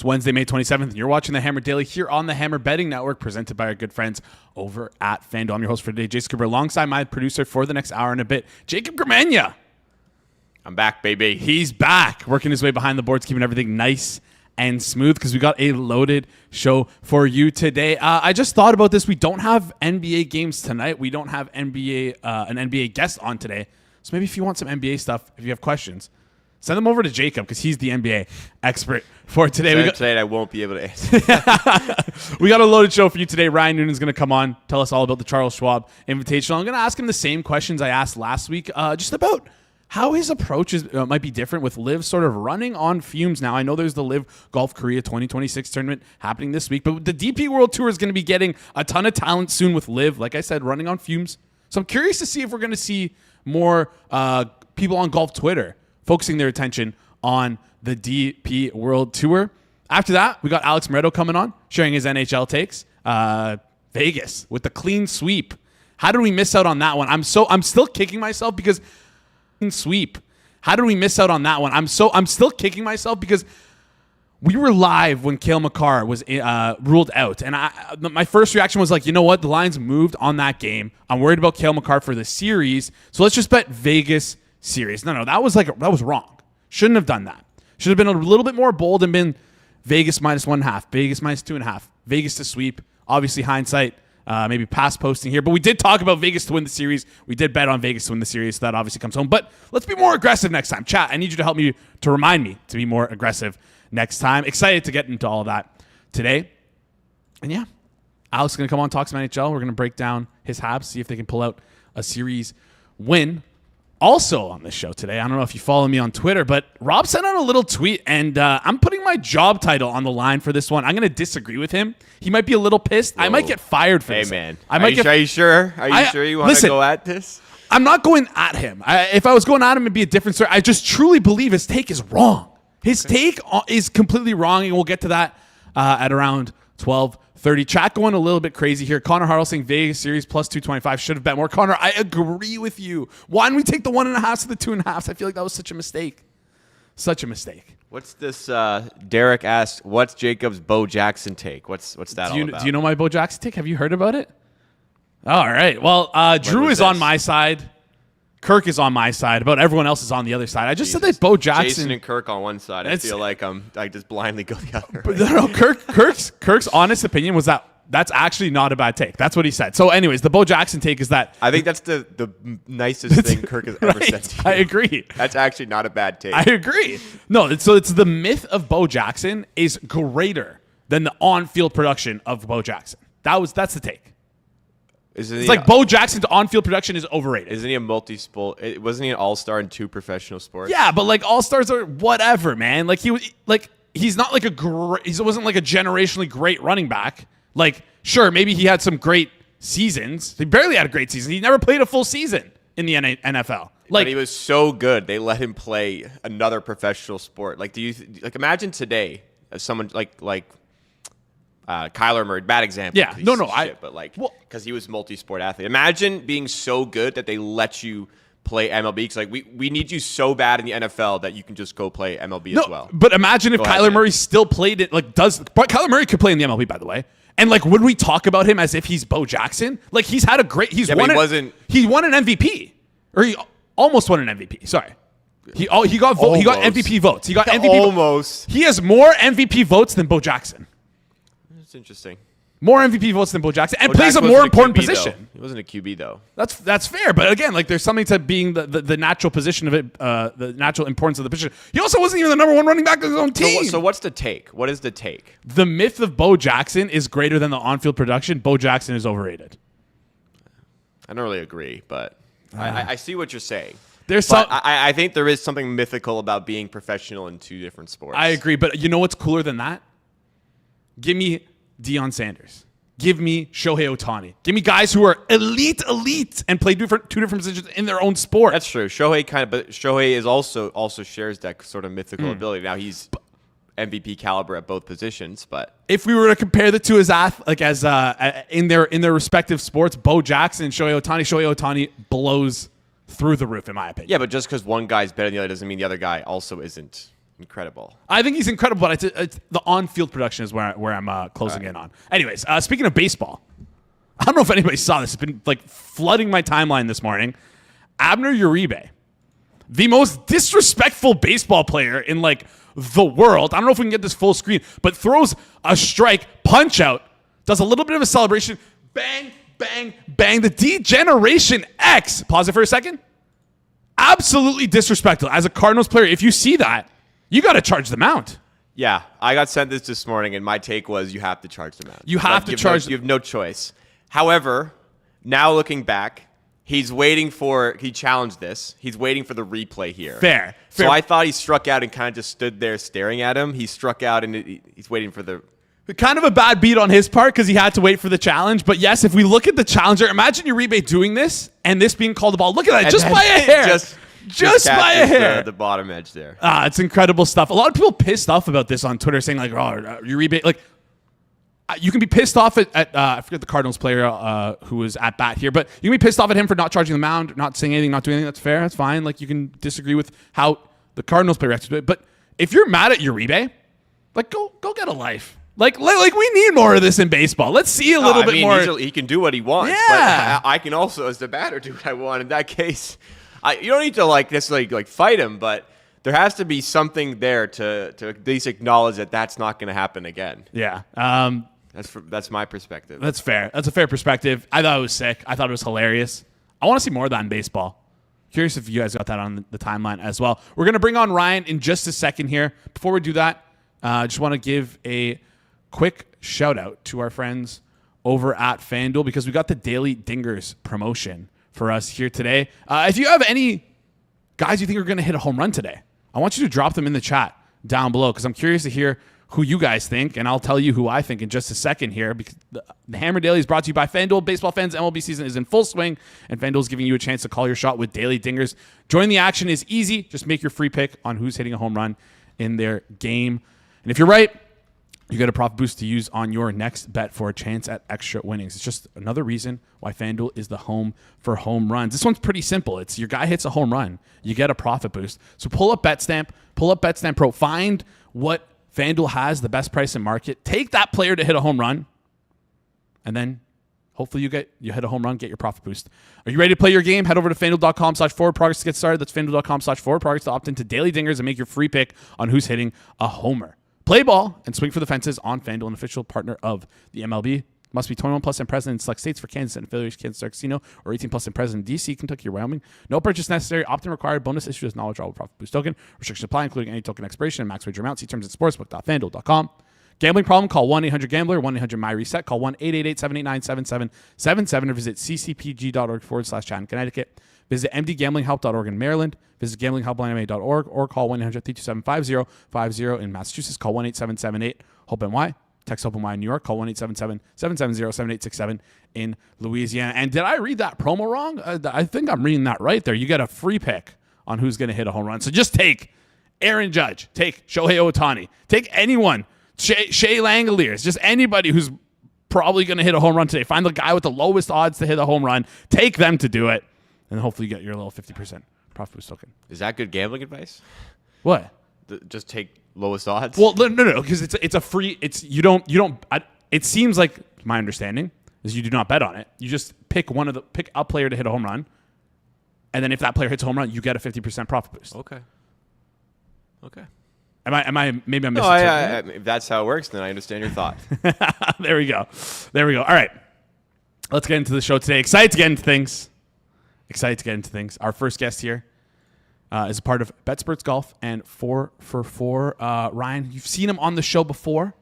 Wednesday, May 27th. And you're watching the Hammer Daily here on the Hammer Betting Network, presented by our good friends over at FanDuel. I'm your host for today, Jason Cooper, alongside my producer for the next hour and a bit, Jacob Gramagna. I'm back, baby. He's back, working his way behind the boards, keeping everything nice and smooth because we got a loaded show for you today. I just thought about this. We don't have NBA games tonight. We don't have an NBA guest on today. So maybe if you want some NBA stuff, if you have questions, send them over to Jacob because he's the NBA expert for today. Today I won't be able to answer. We got a loaded show for you today. Ryan Noonan's going to come on, tell us all about the Charles Schwab Invitational. I'm going to ask him the same questions I asked last week, just about how his approach might be different with LIV sort of running on fumes now. I know there's the LIV Golf Korea 2026 tournament happening this week, but the DP World Tour is going to be getting a ton of talent soon with LIV, like I said, running on fumes. So I'm curious to see if we're going to see more people on golf Twitter focusing their attention on the DP World Tour. After that, we got Alex Moretto coming on, sharing his NHL takes. Vegas with the clean sweep. How did we miss out on that one? I'm still kicking myself because sweep. How did we miss out on that one? I'm still kicking myself because we were live when Cale Makar was ruled out, and my first reaction was like, you know what? The lines moved on that game. I'm worried about Cale Makar for the series, so let's just bet Vegas series. No, that was wrong. Shouldn't have done that. Should have been a little bit more bold and been Vegas -1.5, Vegas -2.5, Vegas to sweep. Obviously, hindsight. Maybe past posting here, but we did talk about Vegas to win the series. We did bet on Vegas to win the series, so that obviously comes home. But let's be more aggressive next time. Chat, I need you to help me to remind me to be more aggressive next time. Excited to get into all of that today. And yeah, Alex is going to come on, talk some NHL. We're going to break down his Habs, see if they can pull out a series win. Also on this show today, I don't know if you follow me on Twitter, but Rob sent out a little tweet, and I'm putting my job title on the line for this one. I'm going to disagree with him. He might be a little pissed. Whoa. I might get fired for this. Hey, man. Are you sure? Are you sure you want to go at this? I'm not going at him. If I was going at him, it'd be a different story. I just truly believe his take is wrong. His take is completely wrong, and we'll get to that at around 12:30. Chat going a little bit crazy here. Connor Hartle saying Vegas series +225. Should have bet more. Connor, I agree with you. Why didn't we take the 1.5 to the 2.5? I feel like that was such a mistake. Such a mistake. What's this? Derek asked, what's Jacob's Bo Jackson take? What's that all about? Do you know my Bo Jackson take? Have you heard about it? All right. Well, Drew is on my side. Kirk is on my side. About everyone else is on the other side. I just said that Bo Jackson. Jason and Kirk on one side. I feel like I just blindly go the other way. No, Kirk's honest opinion was that's actually not a bad take. That's what he said. So anyways, the Bo Jackson take is that. I think that's the nicest thing Kirk has ever said to you. I agree. That's actually not a bad take. I agree. No, so it's the myth of Bo Jackson is greater than the on-field production of Bo Jackson. That's the take. It's like Bo Jackson's on-field production is overrated. Isn't he a multi-sport? Wasn't he an all-star in 2 professional sports? Yeah, but like all-stars are whatever, man. Like he's not like he wasn't like a generationally great running back. Like sure, maybe he had some great seasons. He barely had a great season. He never played a full season in the NFL. Like, but he was so good, they let him play another professional sport. Like, imagine today as someone like Kyler Murray, bad example. Yeah, but because he was a multi-sport athlete. Imagine being so good that they let you play MLB. Because like we need you so bad in the NFL that you can just go play MLB as well. But imagine if Kyler Murray still played it. But Kyler Murray could play in the MLB, by the way. And like, would we talk about him as if he's Bo Jackson? Like he's had a great. He won an MVP, or he almost won an MVP. Sorry. He got MVP votes. He got MVP almost. He has more MVP votes than Bo Jackson. That's interesting. More MVP votes than Bo Jackson, and plays a more important position. He wasn't a QB though. That's fair, but again, like there's something to being the natural position of it, the natural importance of the position. He also wasn't even the number 1 running back of his own team. So what's the take? What is the take? The myth of Bo Jackson is greater than the on-field production. Bo Jackson is overrated. I don't really agree, but I see what you're saying. I think there is something mythical about being professional in 2 different sports. I agree, but you know what's cooler than that? Give me Deion Sanders. Give me Shohei Ohtani. Give me guys who are elite, and play 2 different positions in their own sport. That's true. Shohei is also shares that sort of mythical ability. Now he's MVP caliber at both positions, but if we were to compare the two as in their respective sports, Bo Jackson and Shohei Ohtani blows through the roof, in my opinion. Yeah, but just because one guy's better than the other doesn't mean the other guy also isn't incredible. I think he's incredible, but it's the on-field production is where I'm closing in on. Anyways, speaking of baseball, I don't know if anybody saw this. It's been like flooding my timeline this morning. Abner Uribe, the most disrespectful baseball player in like the world. I don't know if we can get this full screen, but throws a strike, punch out, does a little bit of a celebration, bang, bang, bang. The D-Generation X. Pause it for a second. Absolutely disrespectful. As a Cardinals player, if you see that, you got to charge the mount. Yeah, I got sent this morning, and my take was you have to charge the mount. You have to charge. You have no choice. However, now looking back, he challenged this. He's waiting for the replay here. Fair. So I thought he struck out and kind of just stood there staring at him. He struck out, and he's waiting for the... Kind of a bad beat on his part because he had to wait for the challenge. But yes, if we look at the challenger, imagine Uribe doing this and this being called the ball. Look at that, and just by a hair. Just by a hair. The bottom edge there. It's incredible stuff. A lot of people pissed off about this on Twitter saying like, oh, Uribe, like, you can be pissed off at I forget the Cardinals player who was at bat here, but you can be pissed off at him for not charging the mound, not saying anything, not doing anything. That's fair. That's fine. Like, you can disagree with how the Cardinals player reacted to it. But if you're mad at Uribe, like, go get a life. Like we need more of this in baseball. Let's see a little bit more. He can do what he wants. Yeah. But I can also, as the batter, do what I want. In that case, you don't need to necessarily fight him, but there has to be something there to at least acknowledge that that's not going to happen again. Yeah. That's my perspective. That's fair. That's a fair perspective. I thought it was sick. I thought it was hilarious. I want to see more of that in baseball. Curious if you guys got that on the timeline as well. We're going to bring on Ryan in just a second here. Before we do that, I just want to give a quick shout out to our friends over at FanDuel because we got the Daily Dingers promotion for us here today. If you have any guys you think are going to hit a home run today, I want you to drop them in the chat down below because I'm curious to hear who you guys think, and I'll tell you who I think in just a second here because the Hammer Daily is brought to you by FanDuel. Baseball fans, MLB season is in full swing, and FanDuel is giving you a chance to call your shot with Daily Dingers. Join the action is easy. Just make your free pick on who's hitting a home run in their game. And if you're right, you get a profit boost to use on your next bet for a chance at extra winnings. It's just another reason why FanDuel is the home for home runs. This one's pretty simple. It's your guy hits a home run, you get a profit boost. So pull up BetStamp, pull up BetStamp Pro, find what FanDuel has the best price in market. Take that player to hit a home run, and then hopefully you hit a home run, get your profit boost. Are you ready to play your game? Head over to FanDuel.com/forwardprogress to get started. That's FanDuel.com/forwardprogress to opt into Daily Dingers and make your free pick on who's hitting a homer. Play ball and swing for the fences on FanDuel, an official partner of the MLB. Must be 21 plus and present in select states for Kansas and affiliates, Kansas Star Casino, or 18 plus and present in DC, Kentucky, or Wyoming. No purchase necessary. Opt-in required. Bonus issued as knowledge all profit boost token. Restrictions apply, including any token expiration and max wager amount. See terms at sportsbook.fanduel.com. Gambling problem? Call 1-800-GAMBLER, 1-800-MY-RESET. Call 1-888-789-7777 or visit ccpg.org/chat in Connecticut. Visit mdgamblinghelp.org in Maryland. Visit gamblinghelplinema.org or call 1-800-327-5050 in Massachusetts. Call 1-8778-HOPE-NY. Text HOPE-NY in New York. Call 1-877-770-7867 in Louisiana. And did I read that promo wrong? I think I'm reading that right there. You get a free pick on who's going to hit a home run. So just take Aaron Judge. Take Shohei Ohtani. Take anyone. Shea Langoliers. Just anybody who's probably going to hit a home run today. Find the guy with the lowest odds to hit a home run. Take them to do it. And hopefully you get your little 50% profit boost token. Is that good gambling advice? What? Just take lowest odds? Well, no, because it's a free. It seems like my understanding is you do not bet on it. You just pick a player to hit a home run, and then if that player hits a home run, you get a 50% profit boost. Okay. Am I maybe I'm missing something? If that's how it works, then I understand your thought. There we go. All right, let's get into the show today. Excited to get into things. Our first guest here is a part of BetSports Golf and 4 for 4. Ryan, you've seen him on the show before.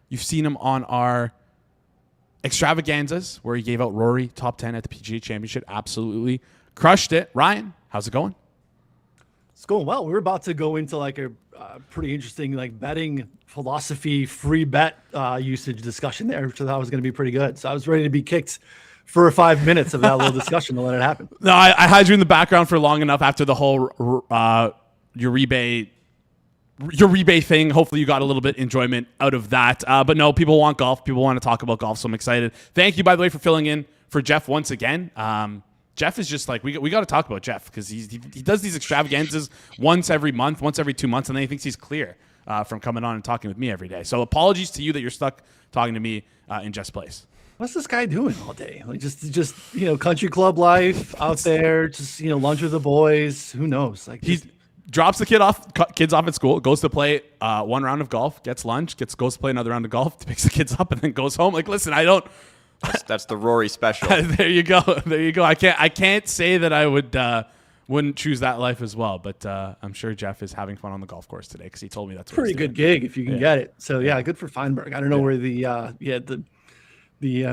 You've seen him on our extravaganzas where he gave out Rory top 10 at the PGA Championship. Absolutely crushed it. Ryan, how's it going? It's going well. We're about to go into like a pretty interesting betting philosophy free bet usage discussion there, which I thought was going to be pretty good. So I was ready to be kicked for 5 minutes of that little discussion to let it happen. No, I had you in the background for long enough after the whole Uribe thing. Hopefully you got a little bit enjoyment out of that. But no, people want golf. People want to talk about golf, so I'm excited. Thank you, by the way, for filling in for Jeff once again. Jeff is just like, we got to talk about Jeff because he does these extravaganzas once every month, once every 2 months, and then he thinks he's clear from coming on and talking with me every day. So apologies to you that you're stuck talking to me in Jeff's place. What's this guy doing all day? Like just country club life out there, just lunch with the boys. Who knows? Like he drops the kids off at school, goes to play one round of golf, gets lunch, goes to play another round of golf, picks the kids up, and then goes home. Like, listen, I don't. That's the Rory special. There you go. I can't say that I wouldn't choose that life as well, but I'm sure Jeff is having fun on the golf course today because he told me that's pretty good gig if you can get it. So yeah, good for Feinberg. I don't know where the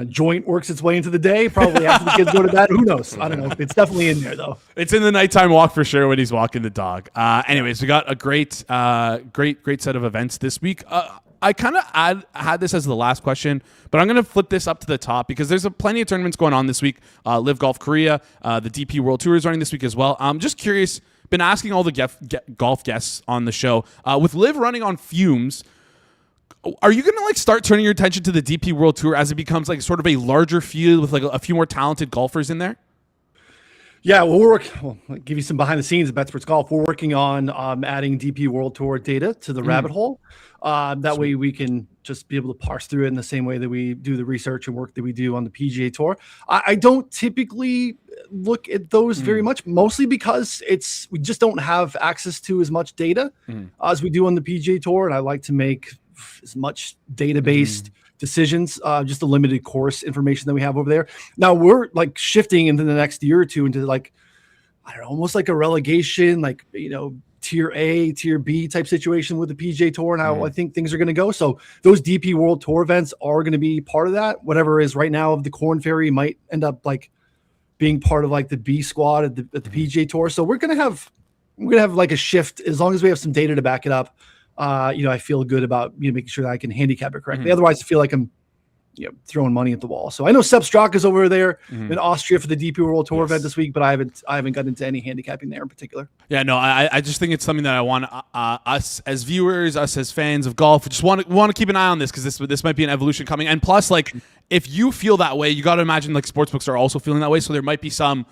joint works its way into the day. Probably after the kids go to bed. Who knows? I don't know. It's definitely in there though. It's in the nighttime walk for sure when he's walking the dog. Anyways, we got a great set of events this week. I kind of had this as the last question, but I'm going to flip this up to the top because there's plenty of tournaments going on this week. Live Golf Korea, the DP World Tour is running this week as well. I'm just curious, been asking all the golf guests on the show, with Live running on fumes, are you going to start turning your attention to the DP World Tour as it becomes sort of a larger field with a few more talented golfers in there? Yeah, well, I'll give you some behind the scenes of BetSports Golf. We're working on adding DP World Tour data to the rabbit hole. That way we can just be able to parse through it in the same way that we do the research and work that we do on the PGA Tour. I don't typically look at those very much, mostly because we just don't have access to as much data as we do on the PGA Tour. And I like to make as much data-based decisions, just the limited course information that we have over there. Now we're shifting into the next year or two into I don't know, almost like a relegation, tier A, tier B type situation with the PGA Tour and how I think things are going to go. So those DP World Tour events are going to be part of that. Whatever is right now of the Corn Ferry might end up being part of the B squad at the PGA Tour. So we're going to have a shift as long as we have some data to back it up. I feel good about making sure that I can handicap it correctly. Otherwise, I feel like I'm throwing money at the wall. So I know Sepp Straka is over there in Austria for the DP World Tour event this week, but I haven't gotten into any handicapping there in particular. Yeah, no, I just think it's something that I want us as viewers, us as fans of golf, just want to keep an eye on this because this might be an evolution coming. And plus, if you feel that way, you got to imagine sportsbooks are also feeling that way. So there might be some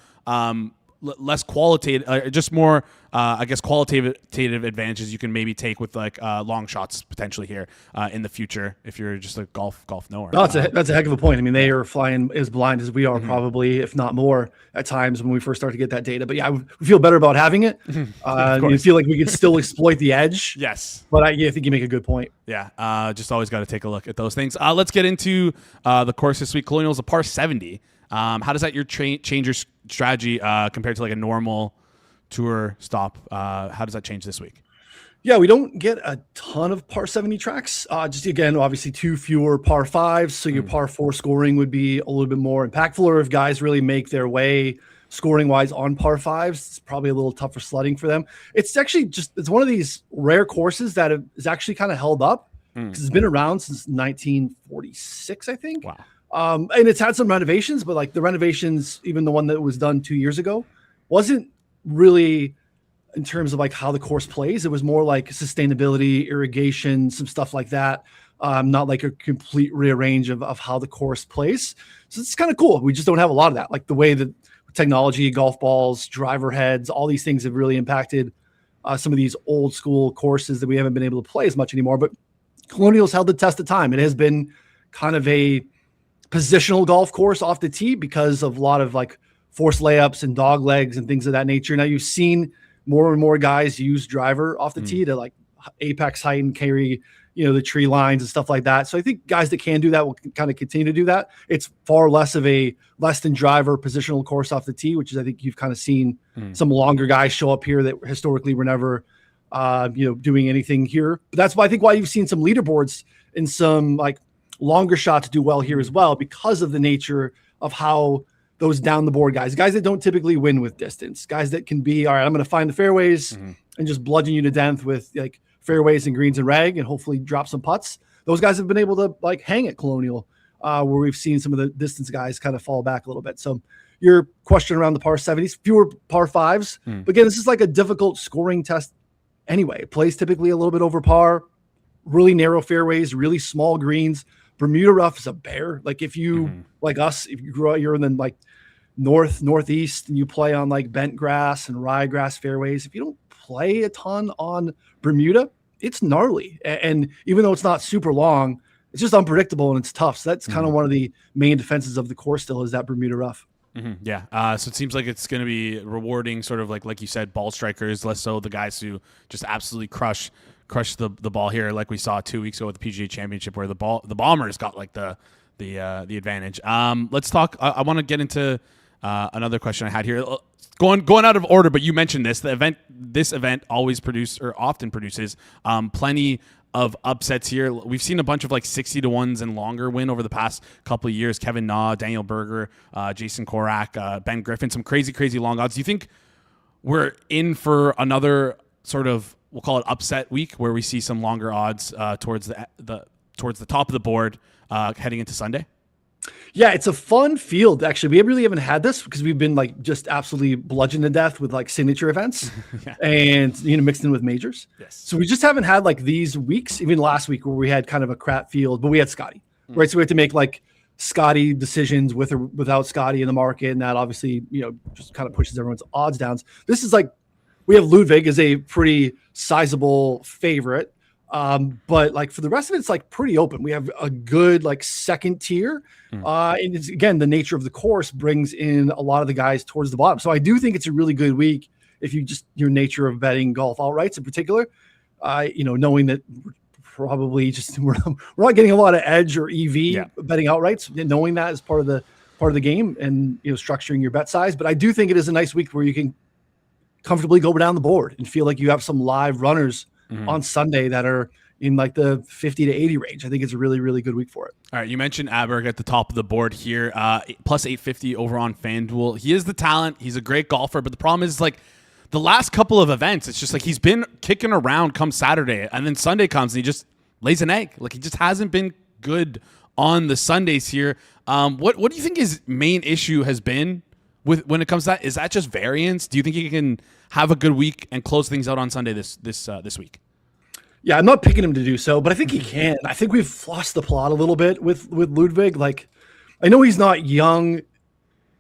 less qualitative, just more, qualitative advantages you can maybe take with long shots potentially here in the future if you're just a golf knower. No, that's a heck of a point. I mean, they are flying as blind as we are, probably, if not more, at times when we first start to get that data. But yeah, we feel better about having it. You feel like we could still exploit the edge. Yes, but I think you make a good point. Yeah, just always got to take a look at those things. Let's get into the course this week. Colonial's a par 70. How does that change your strategy compared to a normal tour stop? How does that change this week? Yeah, we don't get a ton of par 70 tracks. Just again, obviously 2 fewer par 5s. So your par 4 scoring would be a little bit more impactful. Or if guys really make their way scoring wise on par 5s, it's probably a little tougher sledding for them. It's actually it's one of these rare courses that is actually kind of held up because it's been around since 1946, I think. Wow. And it's had some renovations, but the renovations, even the one that was done 2 years ago, wasn't really in terms of how the course plays. It was more sustainability, irrigation, some stuff like that. Not a complete rearrange of how the course plays. So it's kind of cool. We just don't have a lot of that. The way that technology, golf balls, driver heads, all these things have really impacted some of these old school courses that we haven't been able to play as much anymore. But Colonial's held the test of time. It has been kind of a positional golf course off the tee because of a lot of forced layups and dog legs and things of that nature. Now you've seen more and more guys use driver off the tee to apex height and carry, the tree lines and stuff like that. So I think guys that can do that will kind of continue to do that. It's far less of a less than driver positional course off the tee, which is, I think you've kind of seen some longer guys show up here that historically were never, doing anything here. But that's why I think why you've seen some leaderboards and some longer shots do well here as well, because of the nature of how those down the board guys that don't typically win with distance, guys that can be, all right, I'm going to find the fairways and just bludgeon you to death with fairways and greens and rag and hopefully drop some putts. Those guys have been able to hang at Colonial, where we've seen some of the distance guys kind of fall back a little bit. So your question around the par 70s, fewer par 5s. But again, this is a difficult scoring test anyway. It plays typically a little bit over par, really narrow fairways, really small greens. Bermuda rough is a bear. If you like us, if you grew out here and then northeast, and you play on like bent grass and ryegrass fairways, if you don't play a ton on Bermuda, it's gnarly. And even though it's not super long, it's just unpredictable and it's tough. So that's kind of one of the main defenses of the course still, is that Bermuda rough. Yeah. So it seems like it's going to be rewarding, sort of like you said, ball strikers, less so the guys who just absolutely crush the ball here, like we saw 2 weeks ago with the PGA Championship, where the Bombers got like the advantage. Let's talk. I want to get into another question I had here. Going out of order, but you mentioned this. This event often produces plenty of upsets here. We've seen a bunch of like 60-1s and longer win over the past couple of years. Kevin Na, Daniel Berger, Jason Korak, Ben Griffin, some crazy long odds. Do you think we're in for another sort of, we'll call it upset week, where we see some longer odds towards the top of the board heading into Sunday? Yeah, it's a fun field, actually. We really haven't had this because we've been like just absolutely bludgeoned to death with like signature events and, mixed in with majors. Yes. So we just haven't had like these weeks, even last week where we had kind of a crap field, but we had Scotty, right? So we had to make like Scotty decisions with or without Scotty in the market. And that obviously, just kind of pushes everyone's odds down. This is like, we have Ludwig as a pretty sizable favorite. But like for the rest of it, it's like pretty open. We have a good like second tier. And it's, again, the nature of the course brings in a lot of the guys towards the bottom. So I do think it's a really good week if your nature of betting golf outrights in particular, knowing that probably we're not getting a lot of edge or EV betting outrights, knowing that is part of the game and, structuring your bet size. But I do think it is a nice week where you can comfortably go down the board and feel like you have some live runners on Sunday that are in like the 50 to 80 range. I think it's a really, really good week for it. All right. You mentioned Aberg at the top of the board here, plus 850 over on FanDuel. He is the talent. He's a great golfer, but the problem is like the last couple of events, it's just like he's been kicking around come Saturday, and then Sunday comes and he just lays an egg. Like he just hasn't been good on the Sundays here. What do you think his main issue has been when it comes to that? Is that just variance? Do you think he can have a good week and close things out on Sunday this week? Yeah, I'm not picking him to do so, but I think he can. I think we've lost the plot a little bit with Ludwig. Like, I know he's not young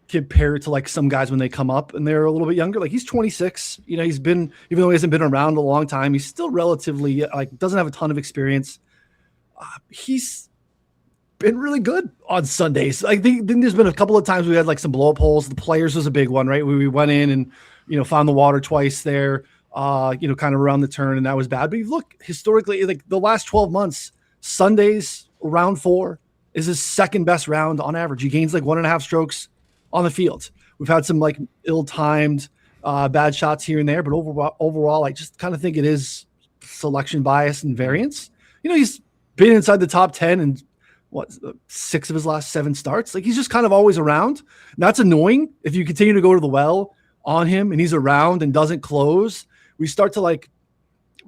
compared to like some guys when they come up and they're a little bit younger. Like he's 26. He's been, even though he hasn't been around a long time, he's still relatively like doesn't have a ton of experience. He's been really good on Sundays. I think then there's been a couple of times we had like some blow up holes. The Players was a big one, right? We went in and found the water twice there. Kind of around the turn, and that was bad. But you look historically, like the last 12 months, Sundays round 4 is his second best round on average. He gains like 1.5 strokes on the field. We've had some like ill-timed bad shots here and there, but overall, I just kind of think it is selection bias and variance. He's been inside the top 10 and 6 of his last 7 starts. Like he's just kind of always around. And that's annoying if you continue to go to the well on him and he's around and doesn't close. We start to like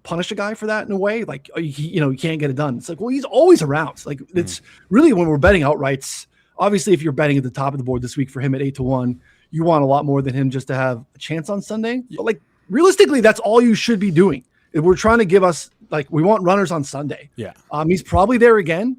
punish a guy for that in a way. Like, he can't get it done. It's like, well, he's always around. Like it's really when we're betting outrights, obviously if you're betting at the top of the board this week for him at 8-1, you want a lot more than him just to have a chance on Sunday. But like realistically, that's all you should be doing. If we're trying to give us like, we want runners on Sunday. Yeah. He's probably there again.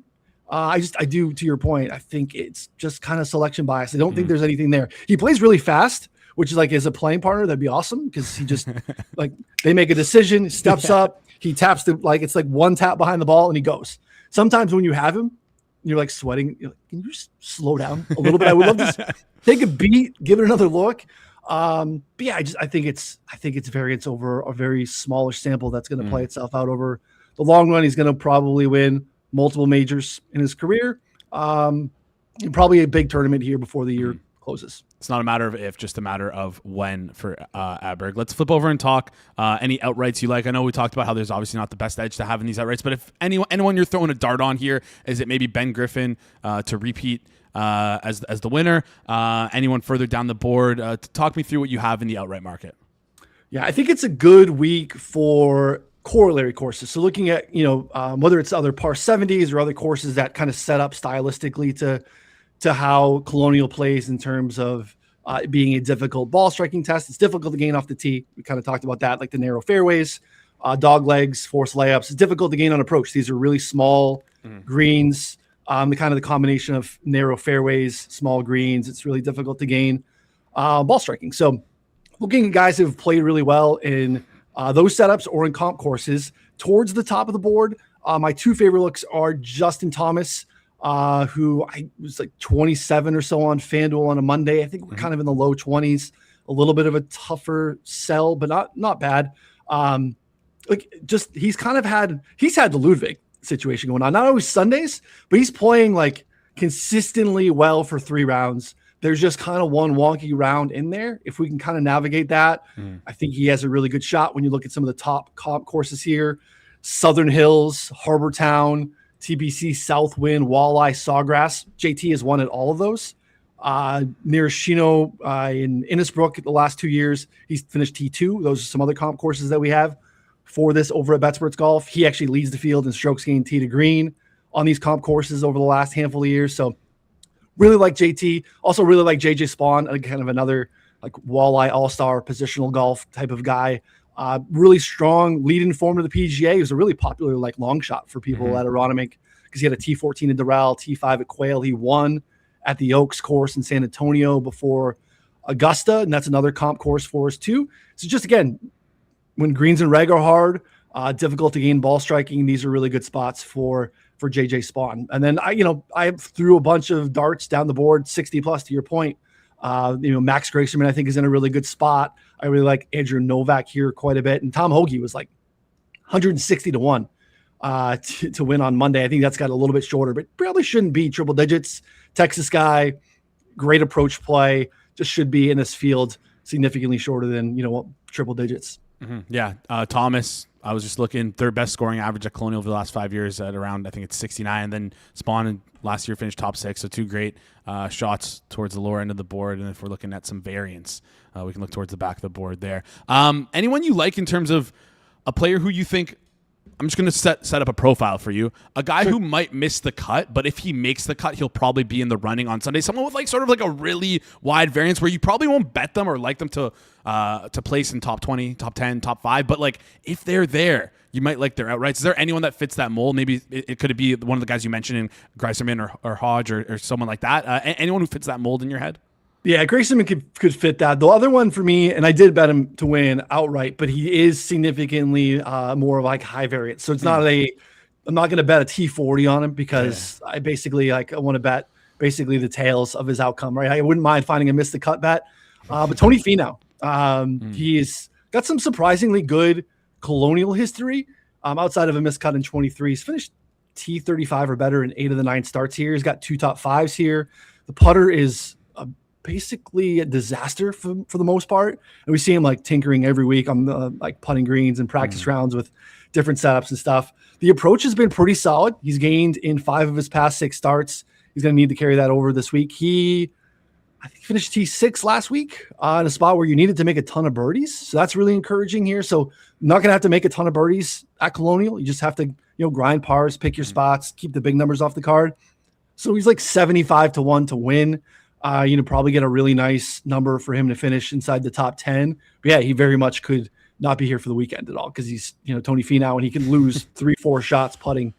I do, to your point, I think it's just kind of selection bias. I don't think there's anything there. He plays really fast, which is like, as a playing partner, that'd be awesome because he just like they make a decision, steps up, he taps it's like one tap behind the ball and he goes. Sometimes when you have him, you're like sweating. You're like, can you just slow down a little bit? I would love to take a beat, give it another look. But yeah, I think it's variance over a very smallish sample that's going to play itself out over the long run. He's going to probably win multiple majors in his career, and probably a big tournament here before the year closes. It's not a matter of if, just a matter of when for Aberg. Let's flip over and talk any outrights you like. I know we talked about how there's obviously not the best edge to have in these outrights, but if anyone you're throwing a dart on here, is it maybe Ben Griffin to repeat as the winner? Anyone further down the board? Talk me through what you have in the outright market. Yeah, I think it's a good week for corollary courses. So looking at, whether it's other par 70s or other courses that kind of set up stylistically to how Colonial plays in terms of being a difficult ball striking test. It's difficult to gain off the tee. We kind of talked about that, like the narrow fairways, dog legs, forced layups. It's difficult to gain on approach. These are really small greens, the combination of narrow fairways, small greens. It's really difficult to gain ball striking. So looking at guys who have played really well in those setups or in comp courses towards the top of the board, my two favorite looks are Justin Thomas, who I was like 27 or so on FanDuel on a Monday. I think we're kind of in the low 20s, a little bit of a tougher sell, but not bad. He's had the Ludwig situation going on, not always Sundays, but he's playing like consistently well for 3 rounds. There's just kind of one wonky round in there. If we can kind of navigate that, I think he has a really good shot when you look at some of the top comp courses here. Southern Hills, Harbor Town, TBC, Southwind, Walleye, Sawgrass. JT has won at all of those. Near Chino in Innisbrook the last 2 years, he's finished T2. Those are some other comp courses that we have for this over at BetSports Golf. He actually leads the field in strokes gained tee to green on these comp courses over the last handful of years. So really like JT. Also really like JJ Spawn, kind of another like walleye all-star positional golf type of guy. Really strong lead in form to the PGA. He was a really popular like long shot for people at Aronimink because he had a T14 at Doral, T5 at Quail. He won at the Oaks course in San Antonio before Augusta, and that's another comp course for us too. So just again, when greens and reg are hard, difficult to gain ball striking, these are really good spots for JJ Spawn. And then I threw a bunch of darts down the board, 60 plus to your point. Max Grayson, I think, is in a really good spot. I really like Andrew Novak here quite a bit. And Tom Hoagie was like 160 to 1 to win on Monday. I think that's got a little bit shorter, but probably shouldn't be triple digits. Texas guy, great approach play, just should be in this field significantly shorter than, triple digits. Yeah. Thomas, I was just looking, third best scoring average at Colonial over the last 5 years at around, I think it's 69. And then Spawn last year finished top 6. So 2 great shots towards the lower end of the board. And if we're looking at some variance, we can look towards the back of the board there. Anyone you like in terms of a player who you think, I'm just going to set up a profile for you. A guy who might miss the cut, but if he makes the cut, he'll probably be in the running on Sunday. Someone with like sort of like a really wide variance where you probably won't bet them or like them to place in top 20, top 10, top 5. But like if they're there, you might like their outrights. Is there anyone that fits that mold? Maybe it could be one of the guys you mentioned in Greiserman or Hodge or someone like that. Anyone who fits that mold in your head? Yeah, Grayson could fit that. The other one for me, and I did bet him to win outright, but he is significantly more of like high variance. So it's not I'm not going to bet a T40 on him because I basically I want to bet basically the tails of his outcome, right? I wouldn't mind finding a miss the cut bet. But Tony Finau, he's got some surprisingly good Colonial history outside of a miscut in 23. He's finished T35 or better in 8 of the 9 starts here. He's got 2 top 5s here. The putter is basically a disaster for the most part. And we see him like tinkering every week on the like putting greens and practice rounds with different setups and stuff. The approach has been pretty solid. He's gained in 5 of his past 6 starts. He's going to need to carry that over this week. I think finished T6 last week in a spot where you needed to make a ton of birdies. So that's really encouraging here. So not going to have to make a ton of birdies at Colonial. You just have to, grind pars, pick your spots, keep the big numbers off the card. So he's like 75 to 1 to win. Probably get a really nice number for him to finish inside the top 10. But yeah, he very much could not be here for the weekend at all because he's, Tony Finau, and he can lose 3-4 shots putting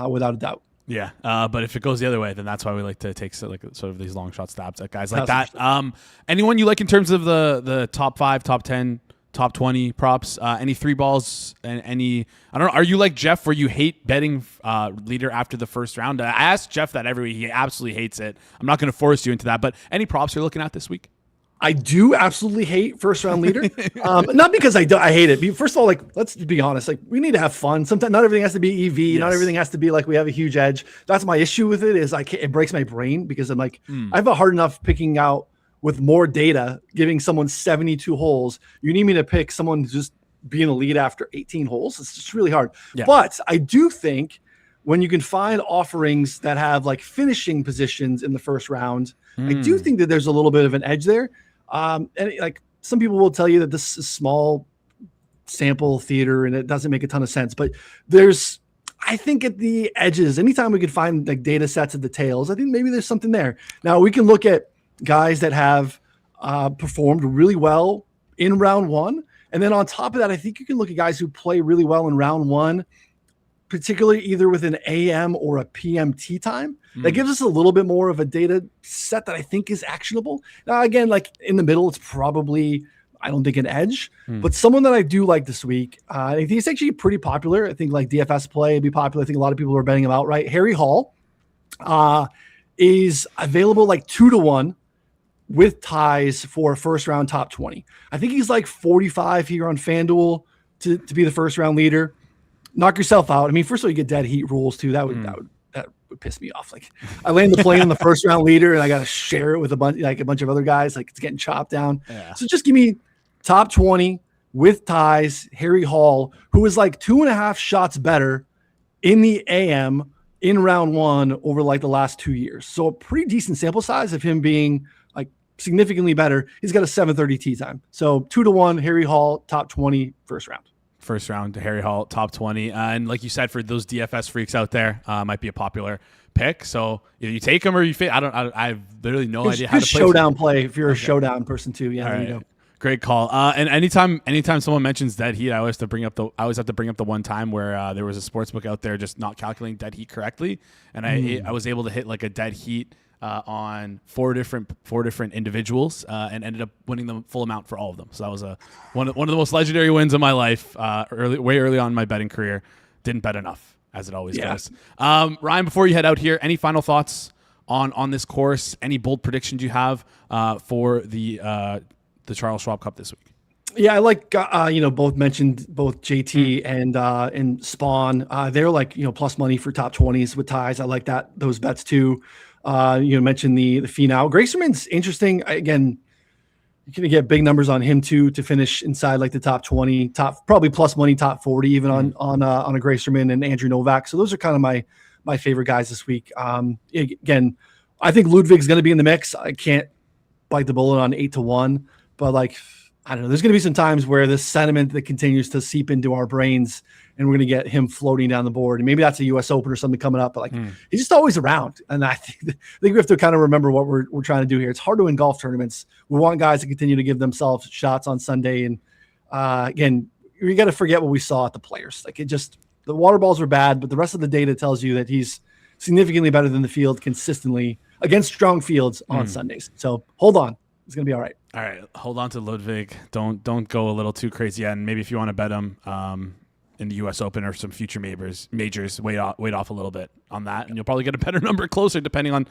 without a doubt. Yeah, but if it goes the other way, then that's why we like to take sort of these long shot stabs at guys like that. Anyone you like in terms of the top 5, top 10, top 20 props? Any 3 balls and any? I don't know. Are you like Jeff, where you hate betting leader after the first round? I ask Jeff that every week. He absolutely hates it. I'm not going to force you into that. But any props you're looking at this week? I do absolutely hate first round leader. Not because I hate it. First of all, like, let's be honest. Like, we need to have fun. Sometimes not everything has to be EV. Yes. Not everything has to be like we have a huge edge. That's my issue with it. Is it breaks my brain because I'm like, I have a hard enough picking out with more data, giving someone 72 holes. You need me to pick someone just being a lead after 18 holes. It's just really hard. Yeah. But I do think when you can find offerings that have like finishing positions in the first round, I do think that there's a little bit of an edge there. And like some people will tell you that this is small sample theater and it doesn't make a ton of sense, but I think at the edges, anytime we could find like data sets at the tails, I think maybe there's something there. Now we can look at guys that have performed really well in round 1. And then on top of that, I think you can look at guys who play really well in round 1 particularly either with an AM or a PM tee time. That gives us a little bit more of a data set that I think is actionable. Now, again, like in the middle, it's probably, I don't think, an edge, but someone that I do like this week, I think he's actually pretty popular. I think like DFS play would be popular. I think a lot of people are betting him outright. Harry Hall is available like 2-1 with ties for a first round top 20. I think he's like 45 here on FanDuel to be the first round leader. Knock yourself out. I mean, first of all, you get dead heat rules too. That would piss me off. Like, I land the plane on the first round leader, and I got to share it with a bunch of other guys. Like, it's getting chopped down. Yeah. So just give me top 20 with ties. Harry Hall, who is like 2.5 shots better in the AM in round 1 over like the last 2 years. So a pretty decent sample size of him being like significantly better. He's got a 7:30 tee time. So 2-1 Harry Hall, top 20 first round. First round to Harry Hall, top 20. And like you said, for those DFS freaks out there, might be a popular pick. So either you take him or you fit. I have literally no idea how to play. Showdown play if you're a showdown person too. Yeah, there you go. Great call. And anytime someone mentions dead heat, I always have to bring up the one time where there was a sports book out there just not calculating dead heat correctly, and I was able to hit like a dead heat on four different individuals and ended up winning the full amount for all of them. So that was one of the most legendary wins of my life. Way early on in my betting career. Didn't bet enough, as it always does. Ryan, before you head out here, any final thoughts on this course? Any bold predictions you have for the Charles Schwab Cup this week? Yeah, I like both mentioned both JT and Spawn. They're like plus money for top 20s with ties. I like those bets too. You mentioned the Finau. Gracerman's interesting. Again, you're gonna get big numbers on him too to finish inside like the top 20, probably plus money top 40 even on a Gracerman and Andrew Novak. So those are kind of my favorite guys this week. Again, I think Ludwig's going to be in the mix. I can't bite the bullet on 8-1, but like, I don't know. There's going to be some times where this sentiment that continues to seep into our brains, and we're going to get him floating down the board. And maybe that's a U.S. Open or something coming up. But like, he's just always around. And I think we have to kind of remember what we're trying to do here. It's hard to win golf tournaments. We want guys to continue to give themselves shots on Sunday. And again, you got to forget what we saw at the Players. Like, the water balls were bad, but the rest of the data tells you that he's significantly better than the field consistently against strong fields on Sundays. So hold on. It's going to be all right. All right. Hold on to Ludwig. Don't go a little too crazy. And maybe if you want to bet him in the U.S. Open or some future majors, wait off a little bit on that. And you'll probably get a better number closer depending on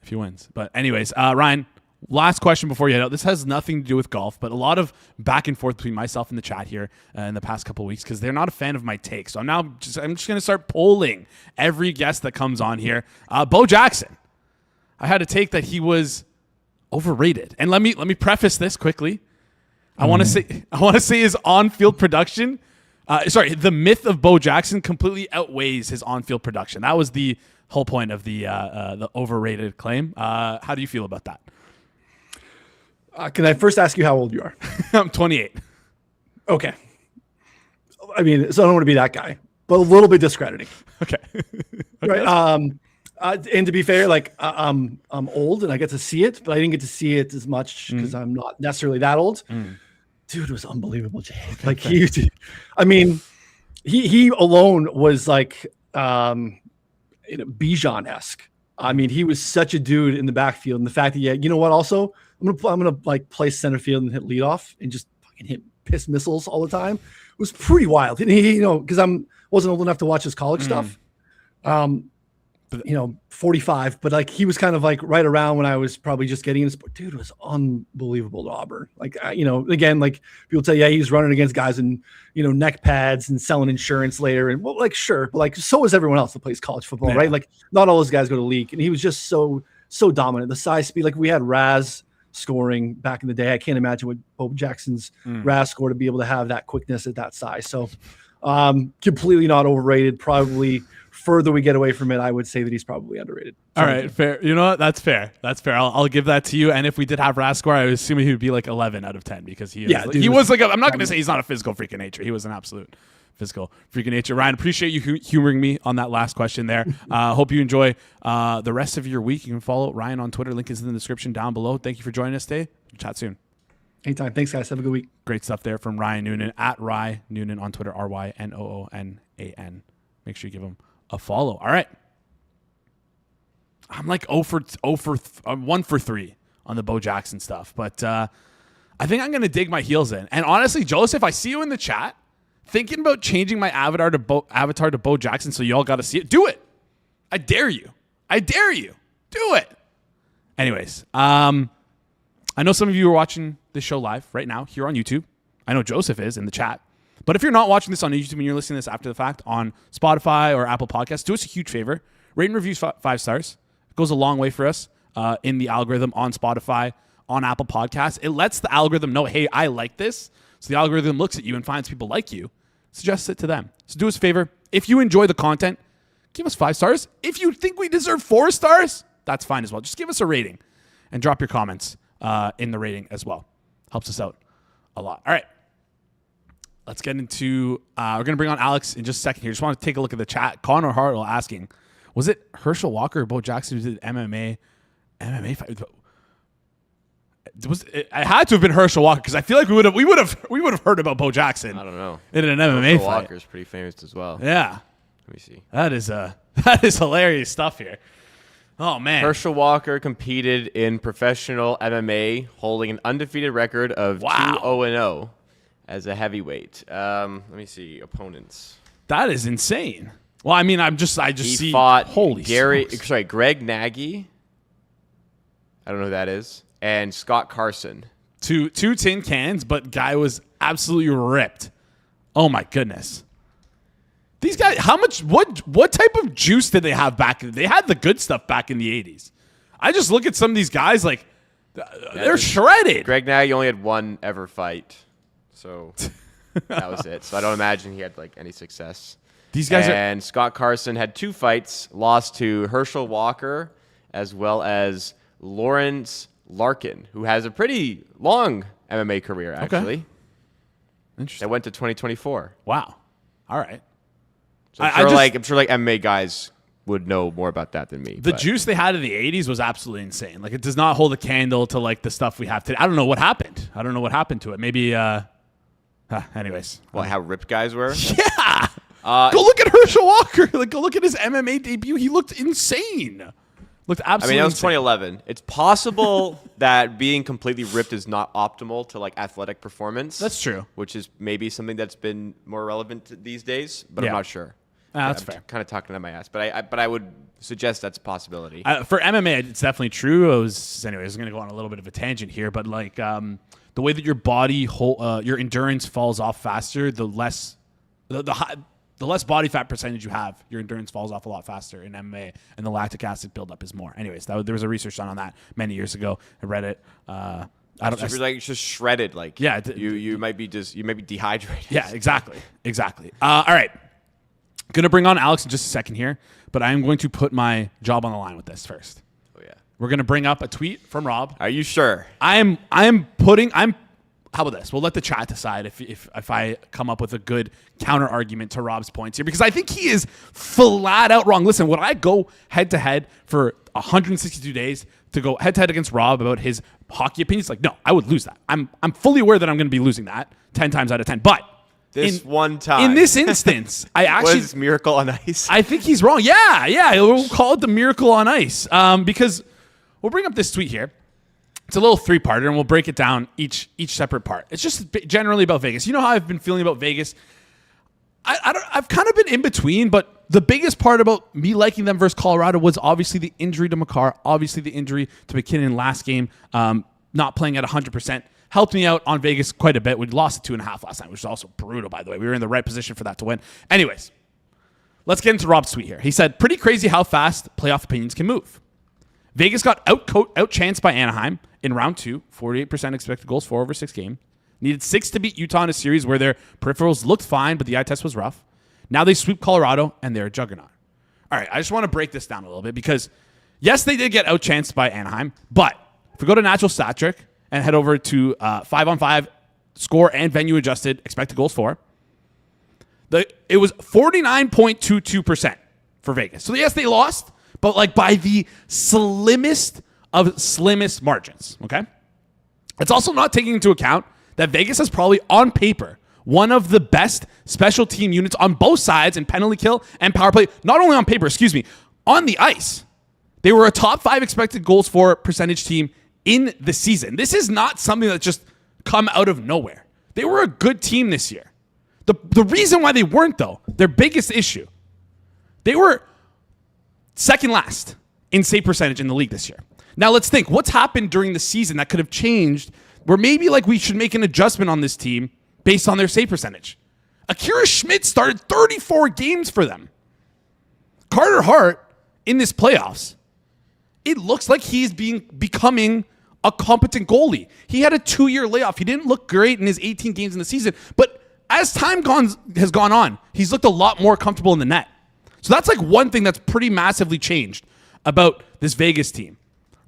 if he wins. But anyways, Ryan, last question before you head out. This has nothing to do with golf, but a lot of back and forth between myself and the chat here in the past couple of weeks because they're not a fan of my take. So I'm just going to start polling every guest that comes on here. Bo Jackson. I had a take that he was overrated. And let me preface this quickly. I want to say his on-field production. The myth of Bo Jackson completely outweighs his on-field production. That was the whole point of the overrated claim. How do you feel about that? Can I first ask you how old you are? I'm 28. Okay. I mean, so I don't want to be that guy, but a little bit discrediting. Okay. Right. And to be fair, like I'm old and I get to see it, but I didn't get to see it as much because I'm not necessarily that old. Dude, it was unbelievable, Jay. Like he alone was like Bijan-esque. I mean, he was such a dude in the backfield, and the fact that you know what? Also, I'm gonna like play center field and hit leadoff and just fucking hit piss missiles all the time. It was pretty wild. And he, because wasn't old enough to watch his college stuff. 45, but like he was kind of like right around when I was probably just getting into sport. Dude, it was unbelievable to Auburn. Like, again, like people tell you, yeah, he's running against guys in, neck pads and selling insurance later. And well, like, sure. But like, so is everyone else that plays college football, right? Like not all those guys go to league. And he was just so dominant. The size, speed, like we had Raz scoring back in the day. I can't imagine what Bo Jackson's Raz score to be able to have that quickness at that size. So completely not overrated. Probably further we get away from it, I would say that he's probably underrated. All right, fair. You know what? That's fair. I'll give that to you. And if we did have Raz score, I would assume he would be like 11 out of 10 because he was like I'm not going to say he's not a physical freak of nature. He was an absolute physical freak of nature. Ryan, appreciate you humoring me on that last question there. Hope you enjoy the rest of your week. You can follow Ryan on Twitter. Link is in the description down below. Thank you for joining us today. Chat soon. Anytime. Thanks, guys. Have a good week. Great stuff there from Ryan Noonan at Rye Noonan on Twitter, RYNOONAN. Make sure you give him a follow. All right. I'm like 1 for 3 on the Bo Jackson stuff, but I think I'm going to dig my heels in. And honestly, Joseph, I see you in the chat thinking about changing my avatar to Bo Jackson, so y'all got to see it. Do it. I dare you. Do it. Anyways, I know some of you are watching this show live right now here on YouTube. I know Joseph is in the chat. But if you're not watching this on YouTube and you're listening to this after the fact on Spotify or Apple Podcasts, do us a huge favor. Rate and review 5 stars. It goes a long way for us in the algorithm on Spotify, on Apple Podcasts. It lets the algorithm know, hey, I like this. So the algorithm looks at you and finds people like you, suggests it to them. So do us a favor. If you enjoy the content, give us 5 stars. If you think we deserve 4 stars, that's fine as well. Just give us a rating and drop your comments in the rating as well. Helps us out a lot. All right. Let's get into, we're going to bring on Alex in just a second here. Just want to take a look at the chat. Connor Hartle asking, was it Herschel Walker or Bo Jackson who did MMA fight? It had to have been Herschel Walker because I feel like we would have heard about Bo Jackson. I don't know. In an MMA Herschel fight. Walker's pretty famous as well. Yeah. Let me see. That is hilarious stuff here. Oh man. Herschel Walker competed in professional MMA, holding an undefeated record of 2-0-0 as a heavyweight. Let me see opponents. That is insane. Well, I mean, he see fought holy smokes. Greg Nagy. I don't know who that is. And Scott Carson. Two tin cans, but guy was absolutely ripped. Oh my goodness. These guys, what type of juice did they have back then? They had the good stuff back in the 80s. I just look at some of these guys like they're shredded. Greg Nagy only had one ever fight. So that was it. So I don't imagine he had like any success. These guys and Scott Carson had 2 fights, lost to Herschel Walker as well as Lawrence Larkin, who has a pretty long MMA career, actually. Okay. Interesting. That went to 2024. Wow. All right. So I'm sure MMA guys would know more about that than me. The juice they had in the 80s was absolutely insane. Like, it does not hold a candle to like the stuff we have today. I don't know what happened. To it. Maybe anyways. How ripped guys were? Yeah. Go look at Herschel Walker. Go look at his MMA debut. He looked insane. Looked absolutely that was insane. 2011. It's possible that being completely ripped is not optimal to like athletic performance. That's true. Which is maybe something that's been more relevant these days, but I'm not sure. That's I'm fair. Kind of talking to my ass, but I would suggest that's a possibility. For MMA, it's definitely true. I was going to go on a little bit of a tangent here, but like the way that your body your endurance falls off faster, the less body fat percentage you have, your endurance falls off a lot faster in MMA, and the lactic acid buildup is more. Anyways, there was a research done on that many years ago. I read it. If you're like just shredded, like you might be dehydrated. Yeah, exactly. All right, gonna bring on Alex in just a second here, but I am going to put my job on the line with this first. Oh yeah, we're gonna bring up a tweet from Rob. Are you sure? How about this? We'll let the chat decide if I come up with a good counter argument to Rob's points here, because I think he is flat out wrong. Listen, would I go head to head for 162 days to go head to head against Rob about his hockey opinions? Like, no, I would lose that. I'm fully aware that I'm going to be losing that 10 times out of 10. But one time, in this instance, I actually was Miracle on Ice. I think he's wrong. Yeah, we'll call it the Miracle on Ice, because we'll bring up this tweet here. It's a little 3-parter, and we'll break it down each separate part. It's just generally about Vegas. You know how I've been feeling about Vegas? I've kind of been in between, but the biggest part about me liking them versus Colorado was obviously the injury to Makar, obviously the injury to McKinnon last game, not playing at 100%. Helped me out on Vegas quite a bit. We lost at 2.5 last night, which is also brutal, by the way. We were in the right position for that to win. Anyways, let's get into Rob's tweet here. He said, pretty crazy how fast playoff opinions can move. Vegas got outchanced by Anaheim in round 2, 48% expected goals, 4 over 6 game. Needed 6 to beat Utah in a series where their peripherals looked fine, but the eye test was rough. Now they sweep Colorado, and they're a juggernaut. All right, I just want to break this down a little bit because, yes, they did get outchanced by Anaheim, but if we go to natural stat trick and head over to 5-on-5 score and venue adjusted expected goals for, it was 49.22% for Vegas. So, yes, they lost, but like by the slimmest of slimmest margins, okay? It's also not taking into account that Vegas has probably, on paper, one of the best special team units on both sides in penalty kill and power play, not only on paper, on the ice. They were a top 5 expected goals for percentage team in the season. This is not something that just come out of nowhere. They were a good team this year. The reason why they weren't, though, their biggest issue, they were second last in save percentage in the league this year. Now let's think, what's happened during the season that could have changed where maybe like we should make an adjustment on this team based on their save percentage. Akira Schmidt started 34 games for them. Carter Hart in this playoffs, it looks like he's becoming a competent goalie. He had a 2-year layoff. He didn't look great in his 18 games in the season, but as time has gone on, he's looked a lot more comfortable in the net. So that's like one thing that's pretty massively changed about this Vegas team.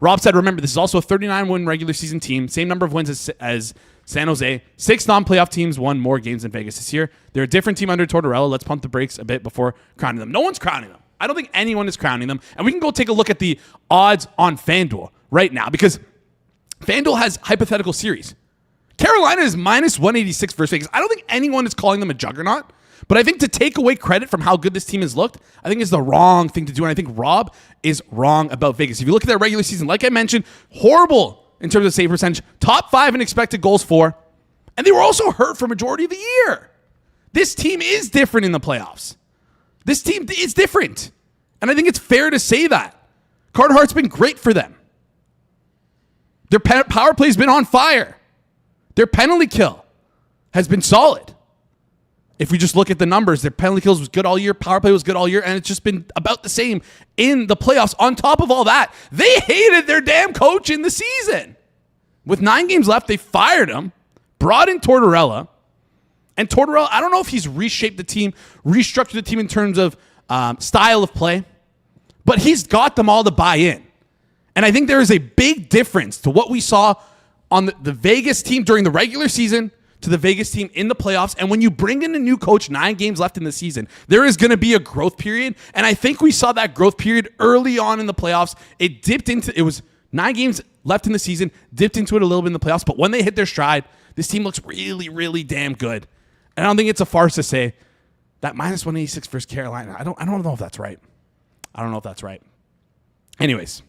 Rob said, remember, this is also a 39-win regular season team, same number of wins as San Jose. 6 non-playoff teams won more games than Vegas this year. They're a different team under Tortorella. Let's pump the brakes a bit before crowning them. No one's crowning them. I don't think anyone is crowning them. And we can go take a look at the odds on FanDuel right now because FanDuel has hypothetical series. Carolina is minus 186 versus Vegas. I don't think anyone is calling them a juggernaut, but I think to take away credit from how good this team has looked, I think is the wrong thing to do. And I think Rob is wrong about Vegas. If you look at their regular season, like I mentioned, horrible in terms of save percentage, top 5 in expected goals for, and they were also hurt for majority of the year. This team is different in the playoffs. This team is different. And I think it's fair to say that. Carter Hart's been great for them. Their power play's been on fire. Their penalty kill has been solid. If we just look at the numbers, their penalty kills was good all year, power play was good all year, and it's just been about the same in the playoffs. On top of all that, they hated their damn coach in the season. With 9 games left, they fired him, brought in Tortorella, and Tortorella, I don't know if he's reshaped the team, restructured the team in terms of style of play, but he's got them all to buy in. And I think there is a big difference to what we saw on the Vegas team during the regular season to the Vegas team in the playoffs. And when you bring in a new coach, 9 games left in the season, there is going to be a growth period. And I think we saw that growth period early on in the playoffs. It was 9 games left in the season, dipped into it a little bit in the playoffs. But when they hit their stride, this team looks really, really damn good. And I don't think it's a farce to say that minus 186 versus Carolina. I don't know if that's right. Anyways,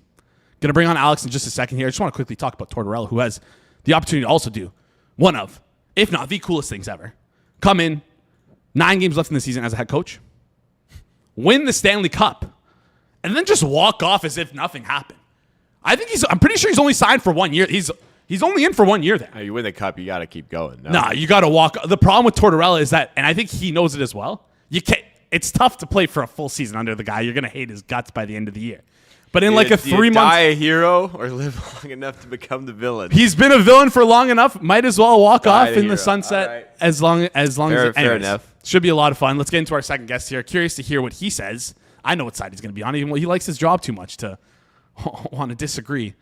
going to bring on Alex in just a second here. I just want to quickly talk about Tortorella, who has the opportunity to also do one of, if not the coolest things ever. Come in, 9 games left in the season as a head coach, win the Stanley Cup, and then just walk off as if nothing happened. I'm pretty sure he's only signed for 1 year. He's only in for 1 year there. You win the cup, you got to keep going. No, you got to walk. The problem with Tortorella is that, and I think he knows it as well, you can't. It's tough to play for a full season under the guy. You're going to hate his guts by the end of the year. But in like a 3 months, die a hero or live long enough to become the villain. He's been a villain for long enough. Might as well walk off in the sunset right. as long as fair enough. Should be a lot of fun. Let's get into our second guest here. Curious to hear what he says. I know what side he's going to be on. Even he likes his job too much to want to disagree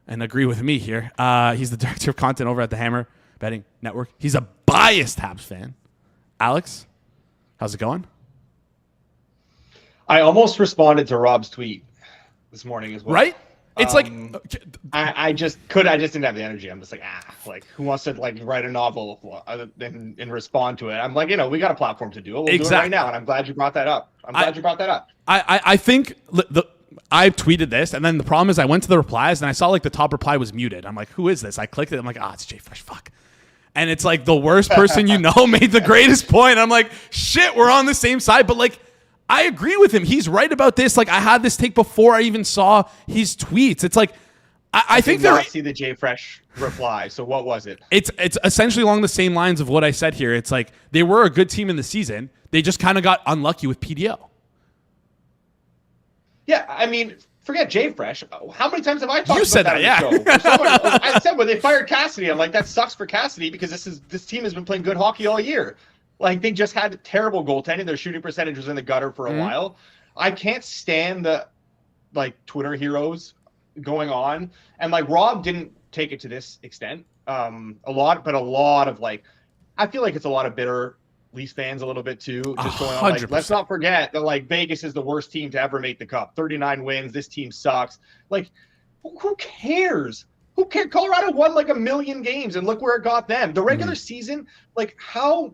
and agree with me here. He's the director of content over at the Hammer Betting Network. He's a biased Habs fan. Alex, how's it going? I almost responded to Rob's tweet this morning as well. Right? It's I just didn't have the energy. I'm just like who wants to like write a novel and respond to it? I'm like, we got a platform to do it. We'll do it right now. And I'm glad you brought that up. I think I tweeted this, and then the problem is I went to the replies and I saw like the top reply was muted. I'm like, who is this? I clicked it. I'm like, it's Jay Fresh. Fuck. And it's like the worst person made the greatest point. I'm like, shit, we're on the same side. But like, I agree with him. He's right about this. Like, I had this take before I even saw his tweets. It's like, I think did not see the Jay Fresh reply. So what was it? It's essentially along the same lines of what I said here. It's like they were a good team in the season. They just kind of got unlucky with PDO. Yeah, I mean, forget Jay Fresh. How many times have I talked about said that yeah. on the show? I said when they fired Cassidy, I'm like, that sucks for Cassidy because this team has been playing good hockey all year. Like, they just had terrible goaltending. Their shooting percentage was in the gutter for a while. I can't stand the, Twitter heroes going on. And, Rob didn't take it to this extent. A lot of, I feel like it's a lot of bitter Leafs fans a little bit, too. Just going on, let's not forget that, Vegas is the worst team to ever make the Cup. 39 wins. This team sucks. Who cares? Who cares? Colorado won, 1 million games, and look where it got them. The regular season, how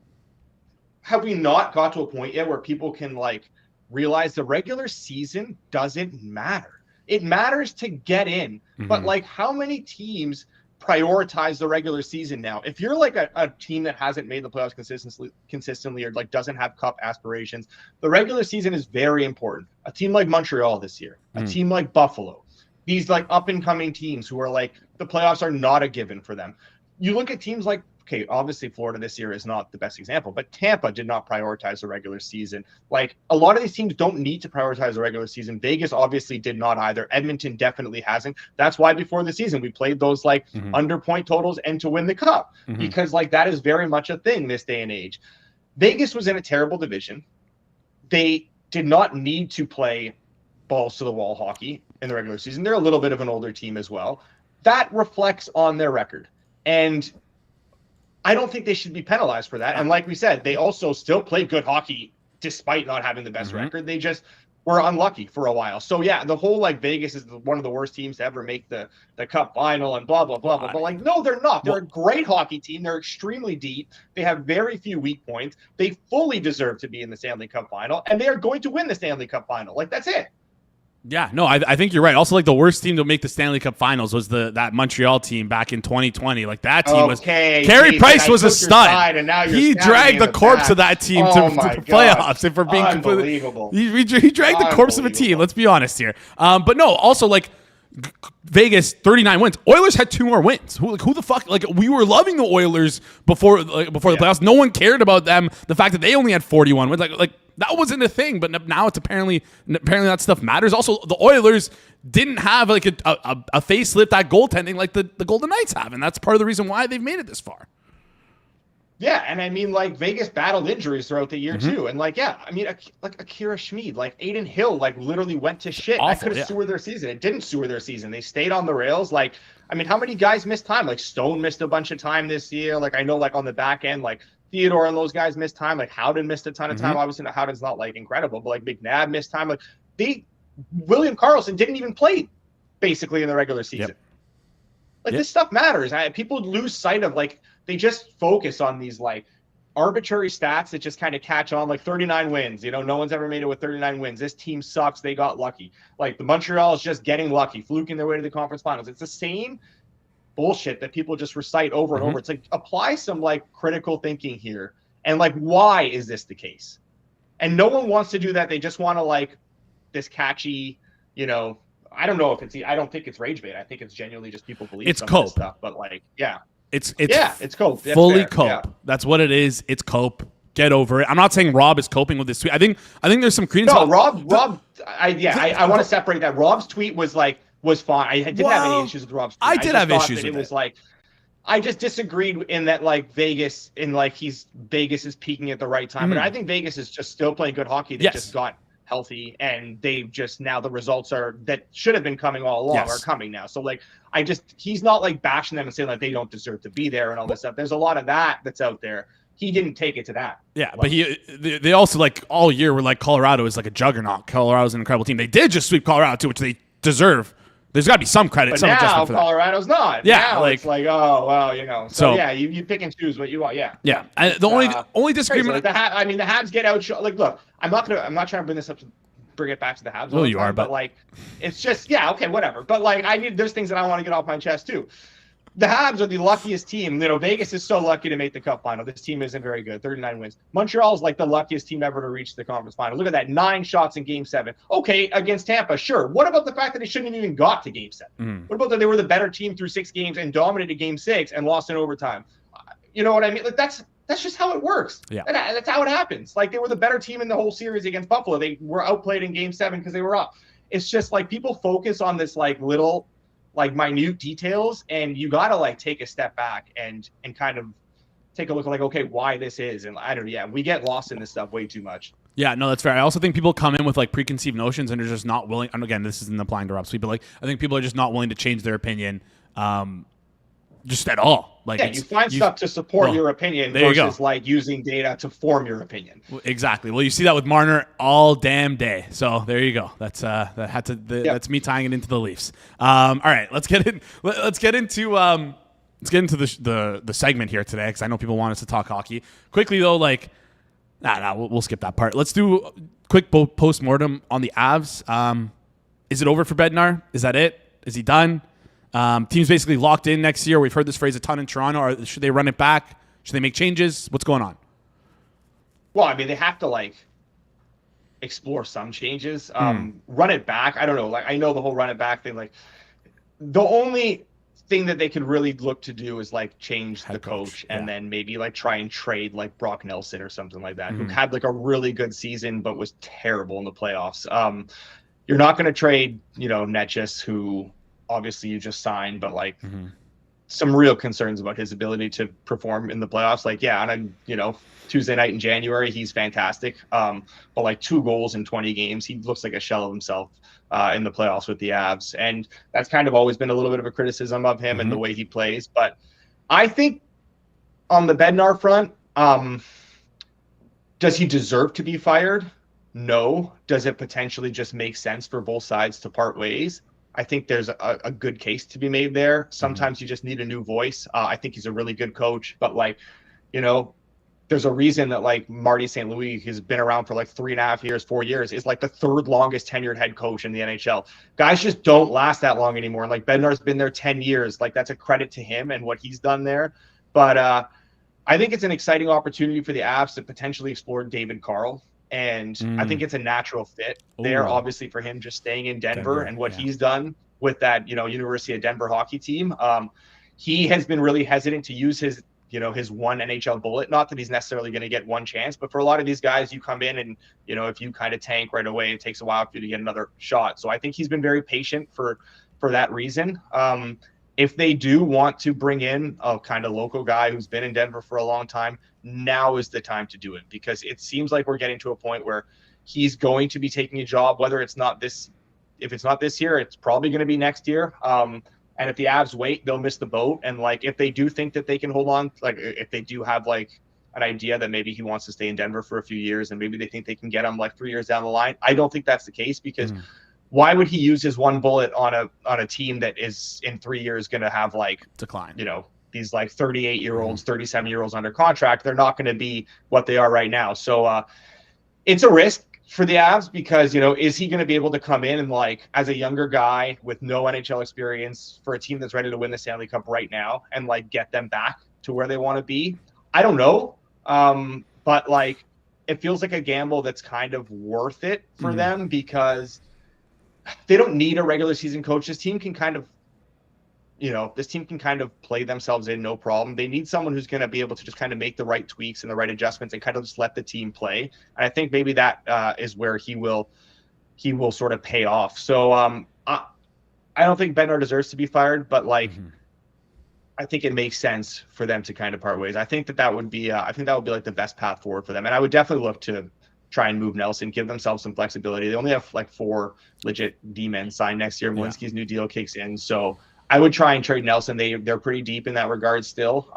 have we not got to a point yet where people can like realize the regular season doesn't matter? It matters to get in, but like how many teams prioritize the regular season now? If you're like a team that hasn't made the playoffs consistently or like doesn't have cup aspirations, the regular season is very important. A team like Montreal this year, a team like Buffalo, these like up and coming teams who are like the playoffs are not a given for them. You look at teams like, okay, obviously Florida this year is not the best example, but Tampa did not prioritize the regular season. Like a lot of these teams don't need to prioritize the regular season. Vegas obviously did not either. Edmonton definitely hasn't. That's why before the season we played those like under point totals and to win the cup, because like that is very much a thing this day and age. Vegas was in a terrible division. They did not need to play balls to the wall hockey in the regular season. They're a little bit of an older team as well. That reflects on their record. And I don't think they should be penalized for that. And like we said, they also still played good hockey despite not having the best record. They just were unlucky for a while. So yeah, the whole like Vegas is one of the worst teams to ever make the cup final and blah, blah, blah, blah. But like, no, they're not. They're a great hockey team. They're extremely deep. They have very few weak points. They fully deserve to be in the Stanley Cup final, and they are going to win the Stanley Cup final. Like, that's it. Yeah, no, I think you're right. Also, like the worst team to make the Stanley Cup Finals was that Montreal team back in 2020. Like that team was. Carey Price was a stud. He dragged the corpse of that team to the playoffs. If we're being unbelievable, he dragged the corpse of a team. Let's be honest here. But no, also like Vegas 39 wins. Oilers had 2 more wins. Who the fuck? Like we were loving the Oilers before the playoffs. No one cared about them. The fact that they only had 41 wins, like. That wasn't a thing, but now it's apparently that stuff matters. Also, the Oilers didn't have like a facelift at goaltending like the Golden Knights have, and that's part of the reason why they've made it this far. Yeah, and I mean, like Vegas battled injuries throughout the year too, and like I mean, like Akira Schmid, like Aiden Hill, like literally went to shit. I could have sewered their season. It didn't sewer their season. They stayed on the rails. Like, I mean, how many guys missed time? Like Stone missed a bunch of time this year. Like I know, like on the back end, like Theodore and those guys missed time. Like Howden missed a ton of time. Obviously, Howden's not like incredible, but like McNabb missed time. Like William Karlsson didn't even play basically in the regular season. Like this stuff matters. People lose sight of like they just focus on these like arbitrary stats that just kind of catch on, like 39 wins. You know, no one's ever made it with 39 wins. This team sucks. They got lucky. Like the Montreal is just getting lucky, fluking their way to the conference finals. It's the same bullshit that people just recite over and over. It's like apply some like critical thinking here and like why is this the case? And no one wants to do that. They just want to like this catchy, you know, I don't know if it's I don't think it's rage bait. I think it's genuinely just people believe it's some cope of this stuff. But like it's cope. Fully cope. That's what it is. It's cope. Get over it. I'm not saying Rob is coping with this tweet. I think there's some credence. No, Rob I want to separate that. Rob's tweet was fine. I didn't have any issues with Rob's tweet. I did have issues with it. Was like I just disagreed in that like Vegas Vegas is peaking at the right time. But I think Vegas is just still playing good hockey. They just got healthy and they've just now the results are that should have been coming all along are coming now. So like he's not like bashing them and saying like they don't deserve to be there and all this stuff. There's a lot of that's out there. He didn't take it to that. Yeah, level. But they also like all year were like Colorado is like a juggernaut. Colorado's an incredible team. They did just sweep Colorado too, which they deserve. There's got to be some credit, some adjustment for that. Colorado's not. Yeah, now it's like, oh well, you know. So yeah, you pick and choose what you want. Yeah. Yeah. And the only disagreement. Like I mean, the Habs get out. Like, look, I'm not trying to bring this up to bring it back to the Habs. Well, you are, but like, it's just okay, whatever. But like, there's things that I want to get off my chest too. The Habs are the luckiest team. You know, Vegas is so lucky to make the Cup final. This team isn't very good. 39 wins. Montreal is like the luckiest team ever to reach the conference final. Look at that, 9 shots in Game 7. Okay, against Tampa, sure. What about the fact that they shouldn't have even got to Game 7? What about that they were the better team through 6 games and dominated Game 6 and lost in overtime? You know what I mean? Like that's just how it works. Yeah, that's how it happens. Like they were the better team in the whole series against Buffalo. They were outplayed in Game 7 because they were up. It's just like people focus on this like little like minute details, and you gotta like take a step back and kind of take a look at like, okay, why this is. And we get lost in this stuff way too much. Yeah, no, that's fair. I also think people come in with like preconceived notions and they're just not willing. And again, this isn't applying to Rob's tweet, but like I think people are just not willing to change their opinion, just at all. Like you find stuff to support your opinion versus like using data to form your opinion. Exactly. Well, you see that with Marner all damn day. So there you go. That's that's me tying it into the Leafs. All right, let's get into the segment here today because I know people want us to talk hockey quickly though. Like Nah, we'll skip that part. Let's do a quick post-mortem on the Avs. Is it over for Bednar? Is that it? Is he done? Team's basically locked in next year. We've heard this phrase a ton in Toronto. Should they run it back? Should they make changes? What's going on? Well, I mean, they have to like explore some changes. Run it back. I don't know. Like, I know the whole run it back thing. Like, the only thing that they could really look to do is like change the coach and then maybe like try and trade like Brock Nelson or something like that, who had like a really good season but was terrible in the playoffs. You're not going to trade, Netchus, who obviously you just signed, but like some real concerns about his ability to perform in the playoffs. Like, yeah, on a Tuesday night in January, he's fantastic. But like 2 goals in 20 games, he looks like a shell of himself in the playoffs with the Avs. And that's kind of always been a little bit of a criticism of him and the way he plays. But I think on the Bednar front, does he deserve to be fired? No. Does it potentially just make sense for both sides to part ways? I think there's a good case to be made there. Sometimes you just need a new voice. I think he's a really good coach, but like, there's a reason that like Marty St. Louis has been around for like 3.5 years, 4 years, is like the 3rd longest tenured head coach in the NHL. Guys just don't last that long anymore. Like Bednar's been there 10 years. Like that's a credit to him and what he's done there. But I think it's an exciting opportunity for the Avs to potentially explore David Carl. And I think it's a natural fit there, obviously, for him just staying in Denver and what he's done with that, University of Denver hockey team. He has been really hesitant to use his one NHL bullet. Not that he's necessarily going to get one chance, but for a lot of these guys, you come in and, if you kind of tank right away, it takes a while for you to get another shot. So I think he's been very patient for that reason. If they do want to bring in a kind of local guy who's been in Denver for a long time, now is the time to do it, because it seems like we're getting to a point where he's going to be taking a job, whether it's not this, if it's not this year, it's probably going to be next year. And if the Avs wait, they'll miss the boat. And like, if they do think that they can hold on, like if they do have like an idea that maybe he wants to stay in Denver for a few years and maybe they think they can get him like 3 years down the line, I don't think that's the case, because why would he use his one bullet on a team that is in 3 years going to have like decline, these like 38-year-olds, 37-year-olds under contract? They're not going to be what they are right now. So it's a risk for the Avs, because, is he going to be able to come in and like as a younger guy with no NHL experience for a team that's ready to win the Stanley Cup right now and like get them back to where they want to be? I don't know. But like, it feels like a gamble that's kind of worth it for them, because they don't need a regular season coach. This team can kind of, play themselves in, no problem. They need someone who's going to be able to just kind of make the right tweaks and the right adjustments and kind of just let the team play. And I think maybe that is where he will sort of pay off. So I don't think Bednar deserves to be fired, but like, I think it makes sense for them to kind of part ways. I think that would be, like the best path forward for them. And I would definitely look to try and move Nelson, give themselves some flexibility. They only have like 4 legit D-men signed next year. Malinsky's new deal kicks in. So I would try and trade Nelson. They're pretty deep in that regard still.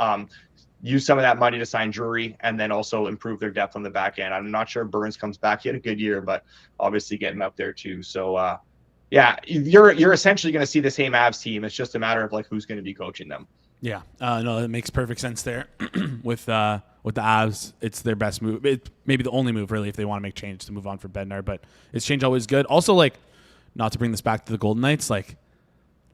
Use some of that money to sign Drury and then also improve their depth on the back end. I'm not sure Burns comes back. He had a good year, but obviously getting up there too. So you're essentially going to see the same Avs team. It's just a matter of like who's going to be coaching them. Yeah, no, that makes perfect sense there. With the Avs, it's their best move. It maybe the only move really if they want to make change to move on for Bednar. But is change always good? Also, like, not to bring this back to the Golden Knights, like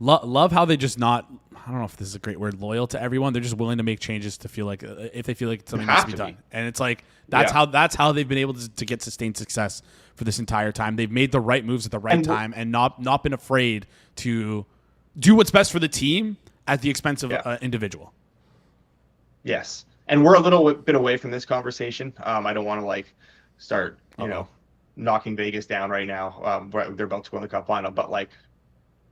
love how they just not. I don't know if this is a great word. Loyal to everyone. They're just willing to make changes to feel like if they feel like something needs to be done. And it's like that's how they've been able to get sustained success for this entire time. They've made the right moves at the right time and not been afraid to do what's best for the team at the expense of an individual. Yes. And we're a little bit away from this conversation. I don't want to like start, knocking Vegas down right now. They're about to go in the Cup final, but like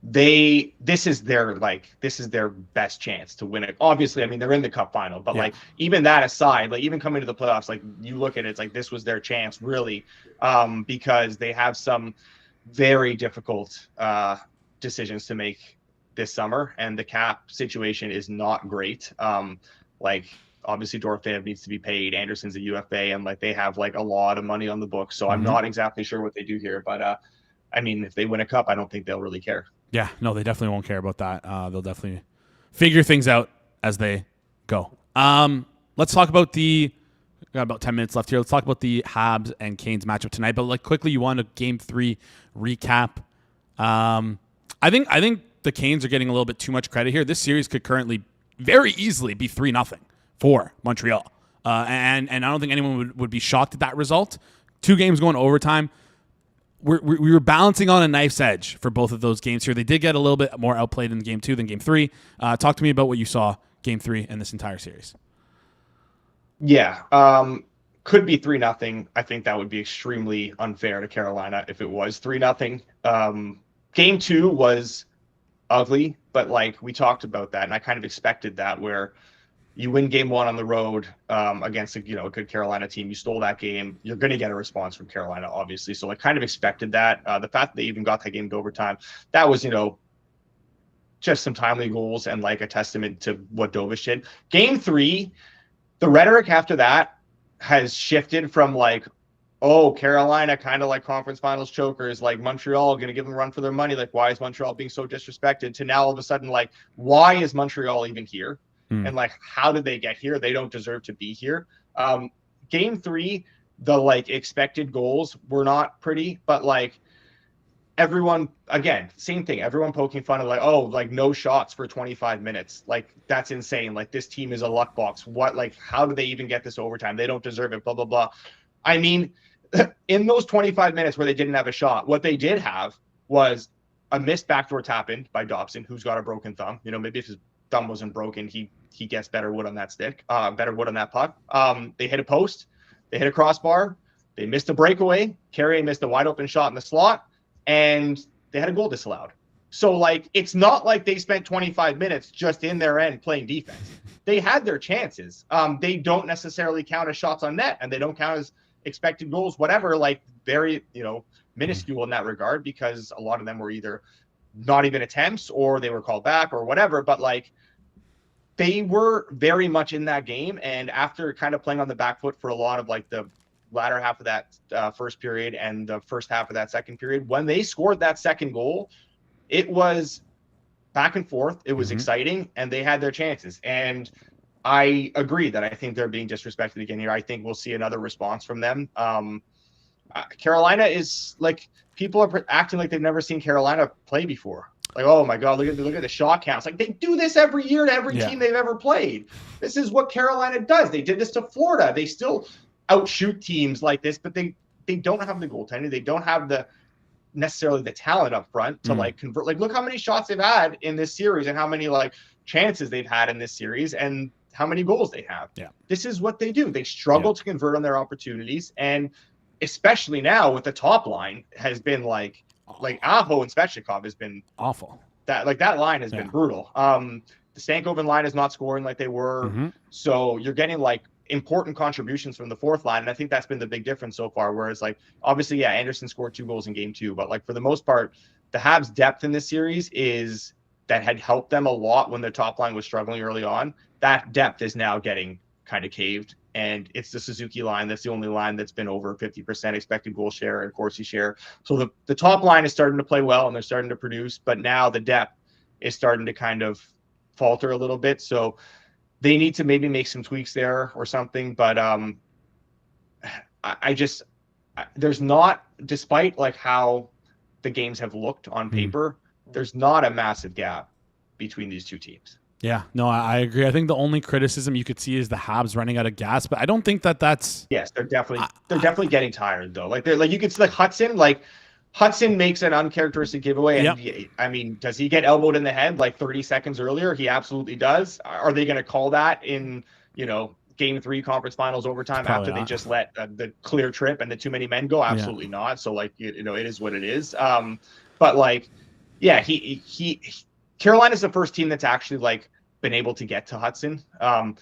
this is their best chance to win it. Obviously, I mean, they're in the Cup final, but like even that aside, like even coming to the playoffs, like you look at it, it's like this was their chance really, because they have some very difficult decisions to make this summer, and the cap situation is not great. Like obviously Dorofeyev needs to be paid. Anderson's a UFA, and like they have like a lot of money on the books. So I'm not exactly sure what they do here, but I mean, if they win a cup, I don't think they'll really care. Yeah, no, they definitely won't care about that. They'll definitely figure things out as they go. Let's talk about the got about 10 minutes left here. Let's talk about the Habs and Canes matchup tonight. But like quickly, you want a Game 3 recap. I think the Canes are getting a little bit too much credit here. This series could currently very easily be 3-0 for Montreal. And I don't think anyone would be shocked at that result. 2 games going overtime. We were balancing on a knife's edge for both of those games here. They did get a little bit more outplayed in Game 2 than Game 3. Talk to me about what you saw Game 3 in this entire series. Yeah, could be 3-0. I think that would be extremely unfair to Carolina if it was 3-0. Game 2 was ugly, but like we talked about that, and I kind of expected that, where you win Game 1 on the road against a good Carolina team. You stole that game. You're going to get a response from Carolina, obviously. So I kind of expected that. The fact that they even got that game to overtime, that was, just some timely goals and like a testament to what Dovish did. Game 3, the rhetoric after that has shifted from like, oh, Carolina kind of like conference finals chokers, like Montreal going to give them a run for their money. Like, why is Montreal being so disrespected? To now all of a sudden, like, why is Montreal even here? And like, how did they get here? They don't deserve to be here. Game 3, the like expected goals were not pretty, but like everyone, again, same thing. Everyone poking fun of like, oh, like no shots for 25 minutes. Like that's insane. Like this team is a luck box. What, like, how do they even get this overtime? They don't deserve it, blah, blah, blah. I mean, in those 25 minutes where they didn't have a shot, what they did have was a missed backdoor tap in by Dobson, who's got a broken thumb. Maybe if his thumb wasn't broken, he gets better wood on that stick, better wood on that puck. They hit a post, they hit a crossbar, they missed a breakaway. Carrier missed a wide open shot in the slot, and they had a goal disallowed. So like, it's not like they spent 25 minutes just in their end playing defense. They had their chances. They don't necessarily count as shots on net, and they don't count as expected goals, whatever, like very, minuscule in that regard, because a lot of them were either not even attempts or they were called back or whatever. But like, they were very much in that game, and after kind of playing on the back foot for a lot of like the latter half of that first period and the first half of that second period, when they scored that second goal, it was back and forth. It was exciting, and they had their chances. And I agree that I think they're being disrespected again here. I think we'll see another response from them. Carolina is like, people are acting like they've never seen Carolina play before. Like, oh my God, look at the shot counts. Like, they do this every year to every team they've ever played. This is what Carolina does. They did this to Florida. They still outshoot teams like this, but they don't have the goaltending. They don't have necessarily the talent up front to like convert. Like, look how many shots they've had in this series, and how many like chances they've had in this series, and how many goals they have. Yeah. This is what they do. They struggle to convert on their opportunities, and especially now with the top line has been like Aho and Svechnikov has been awful. That line has been brutal. The Stankoven line is not scoring like they were. So you're getting like important contributions from the fourth line. And I think that's been the big difference so far. Whereas like, obviously, Anderson scored 2 goals in Game 2, but like for the most part, the Habs' depth in this series that had helped them a lot when their top line was struggling early on. That depth is now getting kind of caved. And it's the Suzuki line. That's the only line that's been over 50% expected goal share and Corsi share. So the top line is starting to play well, and they're starting to produce, but now the depth is starting to kind of falter a little bit. So they need to maybe make some tweaks there or something. But there's not, despite like how the games have looked on paper, there's not a massive gap between these two teams. Yeah, no, I agree. I think the only criticism you could see is the Habs running out of gas, but I don't think that's. Yes, they're definitely getting tired though. Like you could see like Hudson makes an uncharacteristic giveaway, and I mean, does he get elbowed in the head like 30 seconds earlier? He absolutely does. Are they going to call that in Game 3 conference finals overtime after they just let the clear trip and the too many men go? Absolutely not. So like it is what it is. But like, yeah, he Carolina's the first team that's actually like been able to get to Hudson. I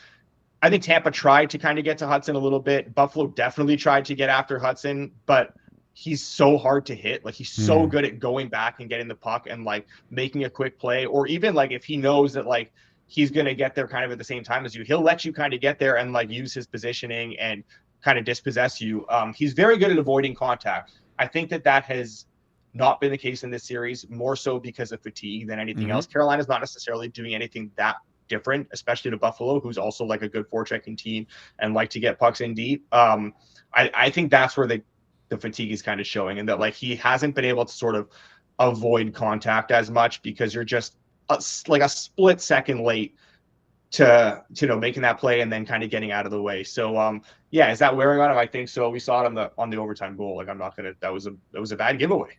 think Tampa tried to kind of get to Hudson a little bit. Buffalo definitely tried to get after Hudson, but he's so hard to hit. Like he's so good at going back and getting the puck and like making a quick play, or even like if he knows that like he's going to get there kind of at the same time as you, he'll let you kind of get there and like use his positioning and kind of dispossess you. He's very good at avoiding contact. I think that has not been the case in this series, more so because of fatigue than anything else. Carolina's not necessarily doing anything that different, especially to Buffalo, who's also like a good forechecking team and like to get pucks in deep. I think that's where the fatigue is kind of showing, and that like he hasn't been able to sort of avoid contact as much because you're just like a split second late to making that play and then kind of getting out of the way. So yeah, is that wearing on him? I think so. We saw it on the overtime goal. Like, I'm not gonna, that was a bad giveaway.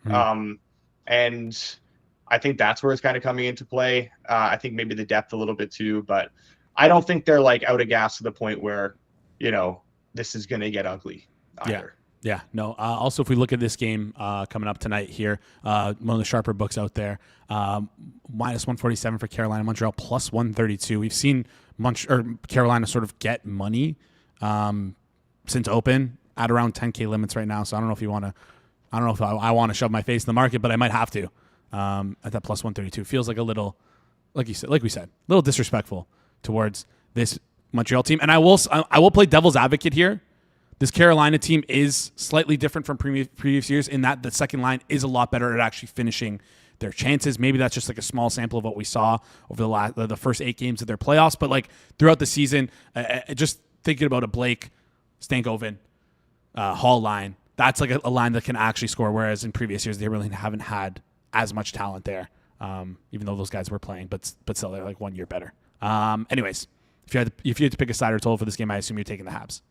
And I think that's where it's kind of coming into play. I think maybe the depth a little bit too, but I don't think they're like out of gas to the point where, this is going to get ugly either. Yeah, no. Also, if we look at this game coming up tonight here, one of the sharper books out there, minus 147 for Carolina, Montreal plus 132. We've seen Carolina sort of get money since open at around 10K limits right now. So I don't know if I want to shove my face in the market, but I might have to at that plus 132. Feels like a little, like we said, a little disrespectful towards this Montreal team. And I will play devil's advocate here. This Carolina team is slightly different from previous years in that the second line is a lot better at actually finishing their chances. Maybe that's just like a small sample of what we saw over the first 8 games of their playoffs. But like throughout the season, just thinking about a Blake, Stankoven, Hall line, that's like a line that can actually score. Whereas in previous years, they really haven't had as much talent there, even though those guys were playing. But still, they're like 1 year better. Anyways, if you had to pick a side or total for this game, I assume you're taking the Habs.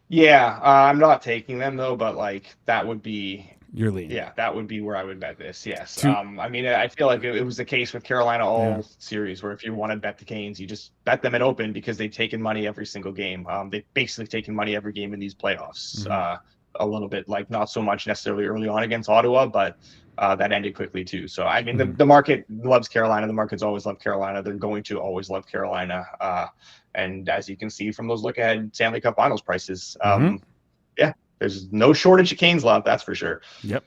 Yeah, I'm not taking them though, but like that would be your lead. Yeah, that would be where I would bet this. Yes. I mean, I feel like it was the case with Carolina all series, where if you want to bet the Canes, you just bet them at open because they've taken money every single game. They've basically taken money every game in these playoffs. A little bit, like not so much necessarily early on against Ottawa, but that ended quickly too. So I mean, the market loves Carolina. The market's always loved Carolina. They're going to always love Carolina. And as you can see from those look-ahead Stanley Cup Finals prices, yeah, there's no shortage of Canes love, that's for sure. Yep.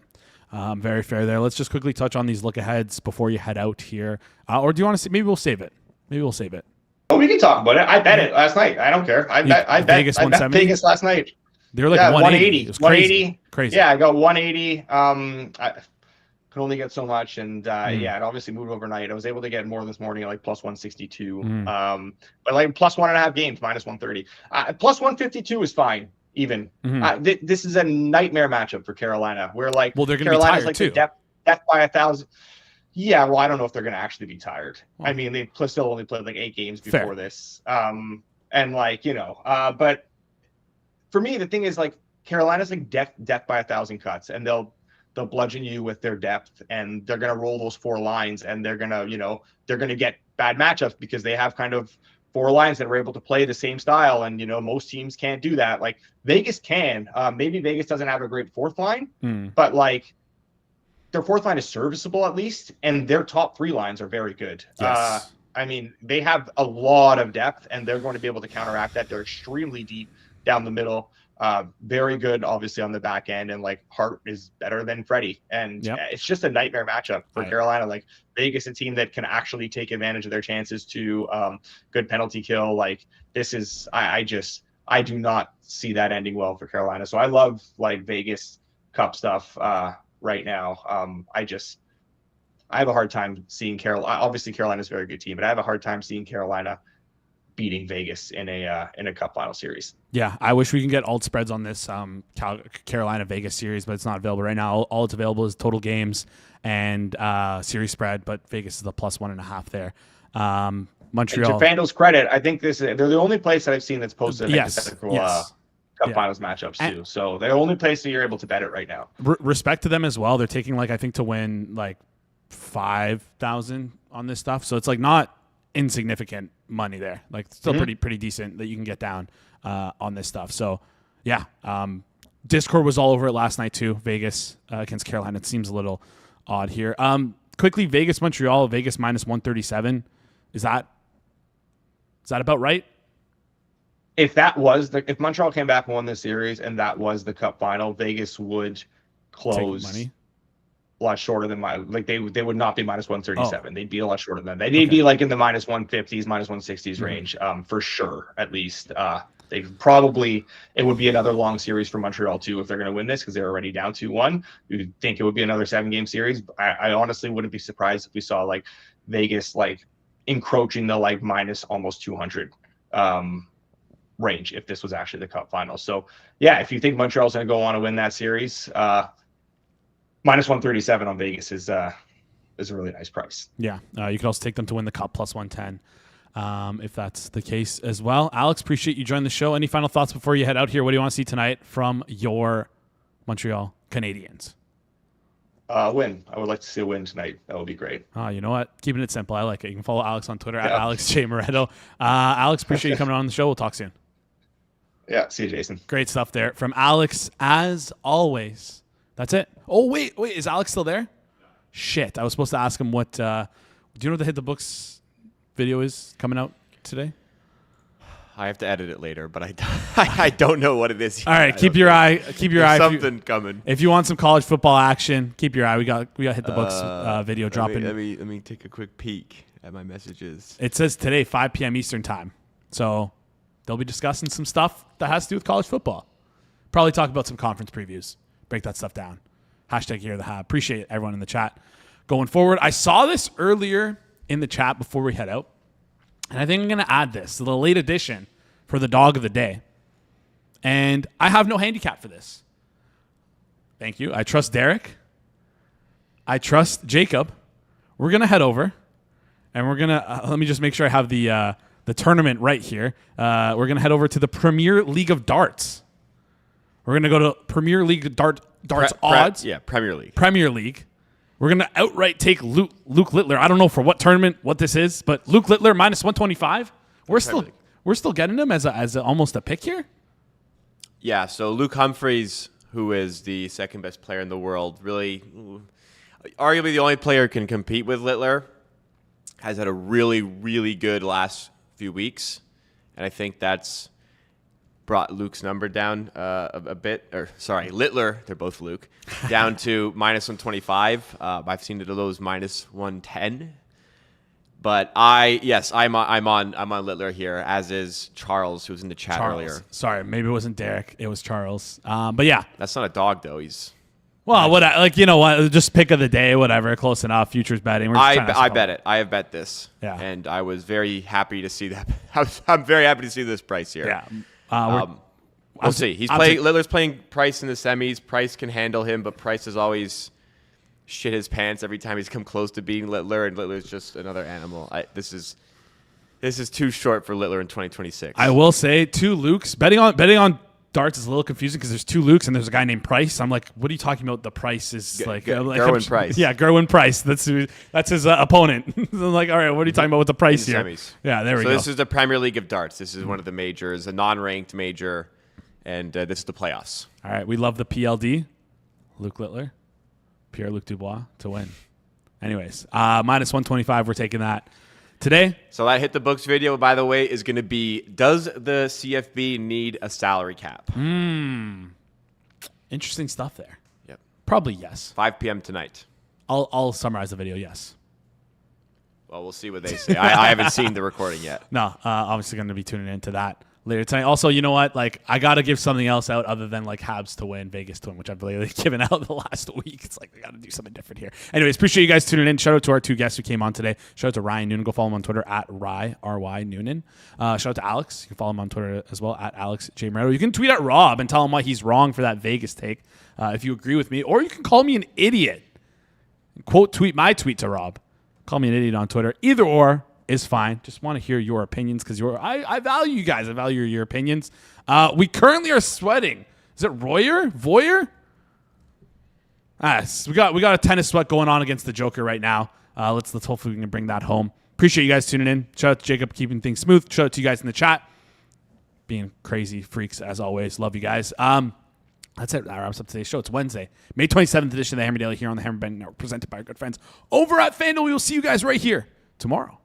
Very fair there. Let's just quickly touch on these look-aheads before you head out here. Or do you want to see? Maybe we'll save it. Oh, we can talk about it. I bet it last night. I don't care. I bet Vegas last night. They were like 180. It was crazy. Crazy. Yeah, I got 180. I could only get so much, and yeah, it obviously moved overnight. I was able to get more this morning, like plus 162. But like plus 1.5 games, minus 130. Plus 152 is fine. Even this is a nightmare matchup for Carolina. Where like, well, they're going to be tired like too. Death by 1,000. Yeah, well, I don't know if they're going to actually be tired. I mean, they still only played like 8 games before this. And like, but for me, the thing is like Carolina's like death by 1,000 cuts, and they'll bludgeon you with their depth, and they're going to roll those 4 lines, and they're going to get bad matchups because they have kind of 4 lines that are able to play the same style. And, most teams can't do that. Like Vegas can. Maybe Vegas doesn't have a great 4th line, but like their 4th line is serviceable at least, and their top 3 lines are very good. Yes. I mean, they have a lot of depth, and they're going to be able to counteract that. They're extremely deep down the middle. Very good, obviously, on the back end, and like Hart is better than Freddie, and it's just a nightmare matchup for Carolina. Like Vegas, a team that can actually take advantage of their chances to good penalty kill. Like this is, I do not see that ending well for Carolina. So I love like Vegas Cup stuff right now. I have a hard time seeing Carolina. Obviously, Carolina's a very good team, but I have a hard time seeing Carolina beating Vegas in a Cup final series. Yeah, I wish we can get alt spreads on this Carolina Vegas series, but it's not available right now. All it's available is total games and series spread, but Vegas is the plus 1.5 there. Montreal. And to FanDuel's credit, I think they're the only place that I've seen that's posted hypothetical Cup Finals matchups too. So they're the only place that you're able to bet it right now. Respect to them as well. They're taking like I think to win like 5,000 on this stuff, so it's like not insignificant money there. Like still pretty decent that you can get down on this stuff. So yeah, Discord was all over it last night too. Vegas against Carolina. It seems a little odd here. Quickly, Vegas Montreal. Vegas minus 137. Is that about right? If Montreal came back and won this series and that was the Cup final, Vegas would close a lot shorter than they would not be minus 137. They'd be a lot shorter than that. They'd be like in the minus 150s, minus 160s range, for sure, at least. It would be another long series for Montreal too if they're going to win this, because they're already down 2-1. You'd think it would be another 7-game series. I honestly wouldn't be surprised if we saw like Vegas like encroaching the like minus almost 200 range if this was actually the Cup final. So yeah, if you think Montreal's going to go on to win that series, minus 137 on Vegas is a really nice price. Yeah, you could also take them to win the Cup plus 110 if that's the case as well. Alex, appreciate you joining the show. Any final thoughts before you head out here? What do you want to see tonight from your Montreal Canadiens? Win. I would like to see a win tonight. That would be great. You know what? Keeping it simple. I like it. You can follow Alex on Twitter at Alex J. Moretto. Alex, appreciate you coming on the show. We'll talk soon. Yeah, see you, Jason. Great stuff there from Alex, as always. That's it. Oh, wait. Is Alex still there? Shit. I was supposed to ask him what. Do you know what the Hit the Books video is coming out today? I have to edit it later, but I don't know what it is yet. All right, keep your eye. There's something coming. If you want some college football action, keep your eye. We got Hit the Books video dropping. Let me take a quick peek at my messages. It says today 5 p.m. Eastern time. So they'll be discussing some stuff that has to do with college football. Probably talk about some conference previews. Break that stuff down. Hashtag Here the Hab. Appreciate everyone in the chat going forward. I saw this earlier in the chat before we head out. And I think I'm going to add this to the late edition for the dog of the day. And I have no handicap for this. Thank you. I trust Derek. I trust Jacob. We're going to head over. And we're going to, let me just make sure I have the tournament right here. We're going to head over to the Premier League of Darts. We're going to go to Premier League Darts odds. Premier League. Premier League. We're going to outright take Luke Littler. I don't know for what tournament, what this is, but Luke Littler minus 125. We're still getting him as almost a pick here. Yeah, so Luke Humphreys, who is the second best player in the world, really arguably the only player who can compete with Littler, has had a really, really good last few weeks. And I think that's brought Luke's number down a bit. Littler, they're both Luke, down to minus 125. I've seen it at those minus 110. But I'm on Littler here, as is Charles, who was in the chat earlier. Sorry, maybe it wasn't Derek. It was Charles. But yeah. That's not a dog, though. He's... Well, you know what? Just pick of the day, whatever. Close enough. Futures betting. I bet it. I have bet this. Yeah. And I was very happy to see that. I'm very happy to see this price here. Yeah. We'll see. Littler's playing Price in the semis. Price can handle him, but Price has always shit his pants every time he's come close to beating Littler, and Littler's just another animal. This is too short for Littler in 2026. I will say 2 Lukes. Betting on darts is a little confusing because there's 2 Lukes and there's a guy named Price. I'm like, what are you talking about? The Price is Gerwin Price. Yeah, Gerwin Price. That's his opponent. I'm like, all right, what are you talking about with the Price here? Semis. Yeah, there we go. So this is the Premier League of Darts. This is one of the majors, a non-ranked major, and this is the playoffs. All right, we love the PLD. Luke Littler, Pierre-Luc Dubois to win. Anyways, minus 125, we're taking that today. So that Hit the Books video, by the way, is going to be, does the CFB need a salary cap? Interesting stuff there. Yep. Probably yes. 5 p.m. tonight. I'll summarize the video, yes. Well, we'll see what they say. I haven't seen the recording yet. No, obviously going to be tuning into that later tonight. Also, you know what? Like, I got to give something else out other than like Habs to win, Vegas to win, which I've really given out the last week. It's like, I got to do something different here. Anyways, appreciate you guys tuning in. Shout out to our 2 guests who came on today. Shout out to Ryan Noonan. Go follow him on Twitter at R-Y Noonan. Shout out to Alex. You can follow him on Twitter as well at Alex J. Moretto. You can tweet at Rob and tell him why he's wrong for that Vegas take if you agree with me. Or you can call me an idiot. Quote tweet my tweet to Rob. Call me an idiot on Twitter. Either or is fine. Just want to hear your opinions because I value you guys. I value your opinions. We currently are sweating. Is it Voyer? We got a tennis sweat going on against the Joker right now. Let's hopefully we can bring that home. Appreciate you guys tuning in. Shout out to Jacob keeping things smooth. Shout out to you guys in the chat. Being crazy freaks as always. Love you guys. That's it. That wraps up today's show. It's Wednesday, May 27th edition of the Hammer Daily here on the Hammer Bend Network, presented by our good friends over at FanDuel. We will see you guys right here tomorrow.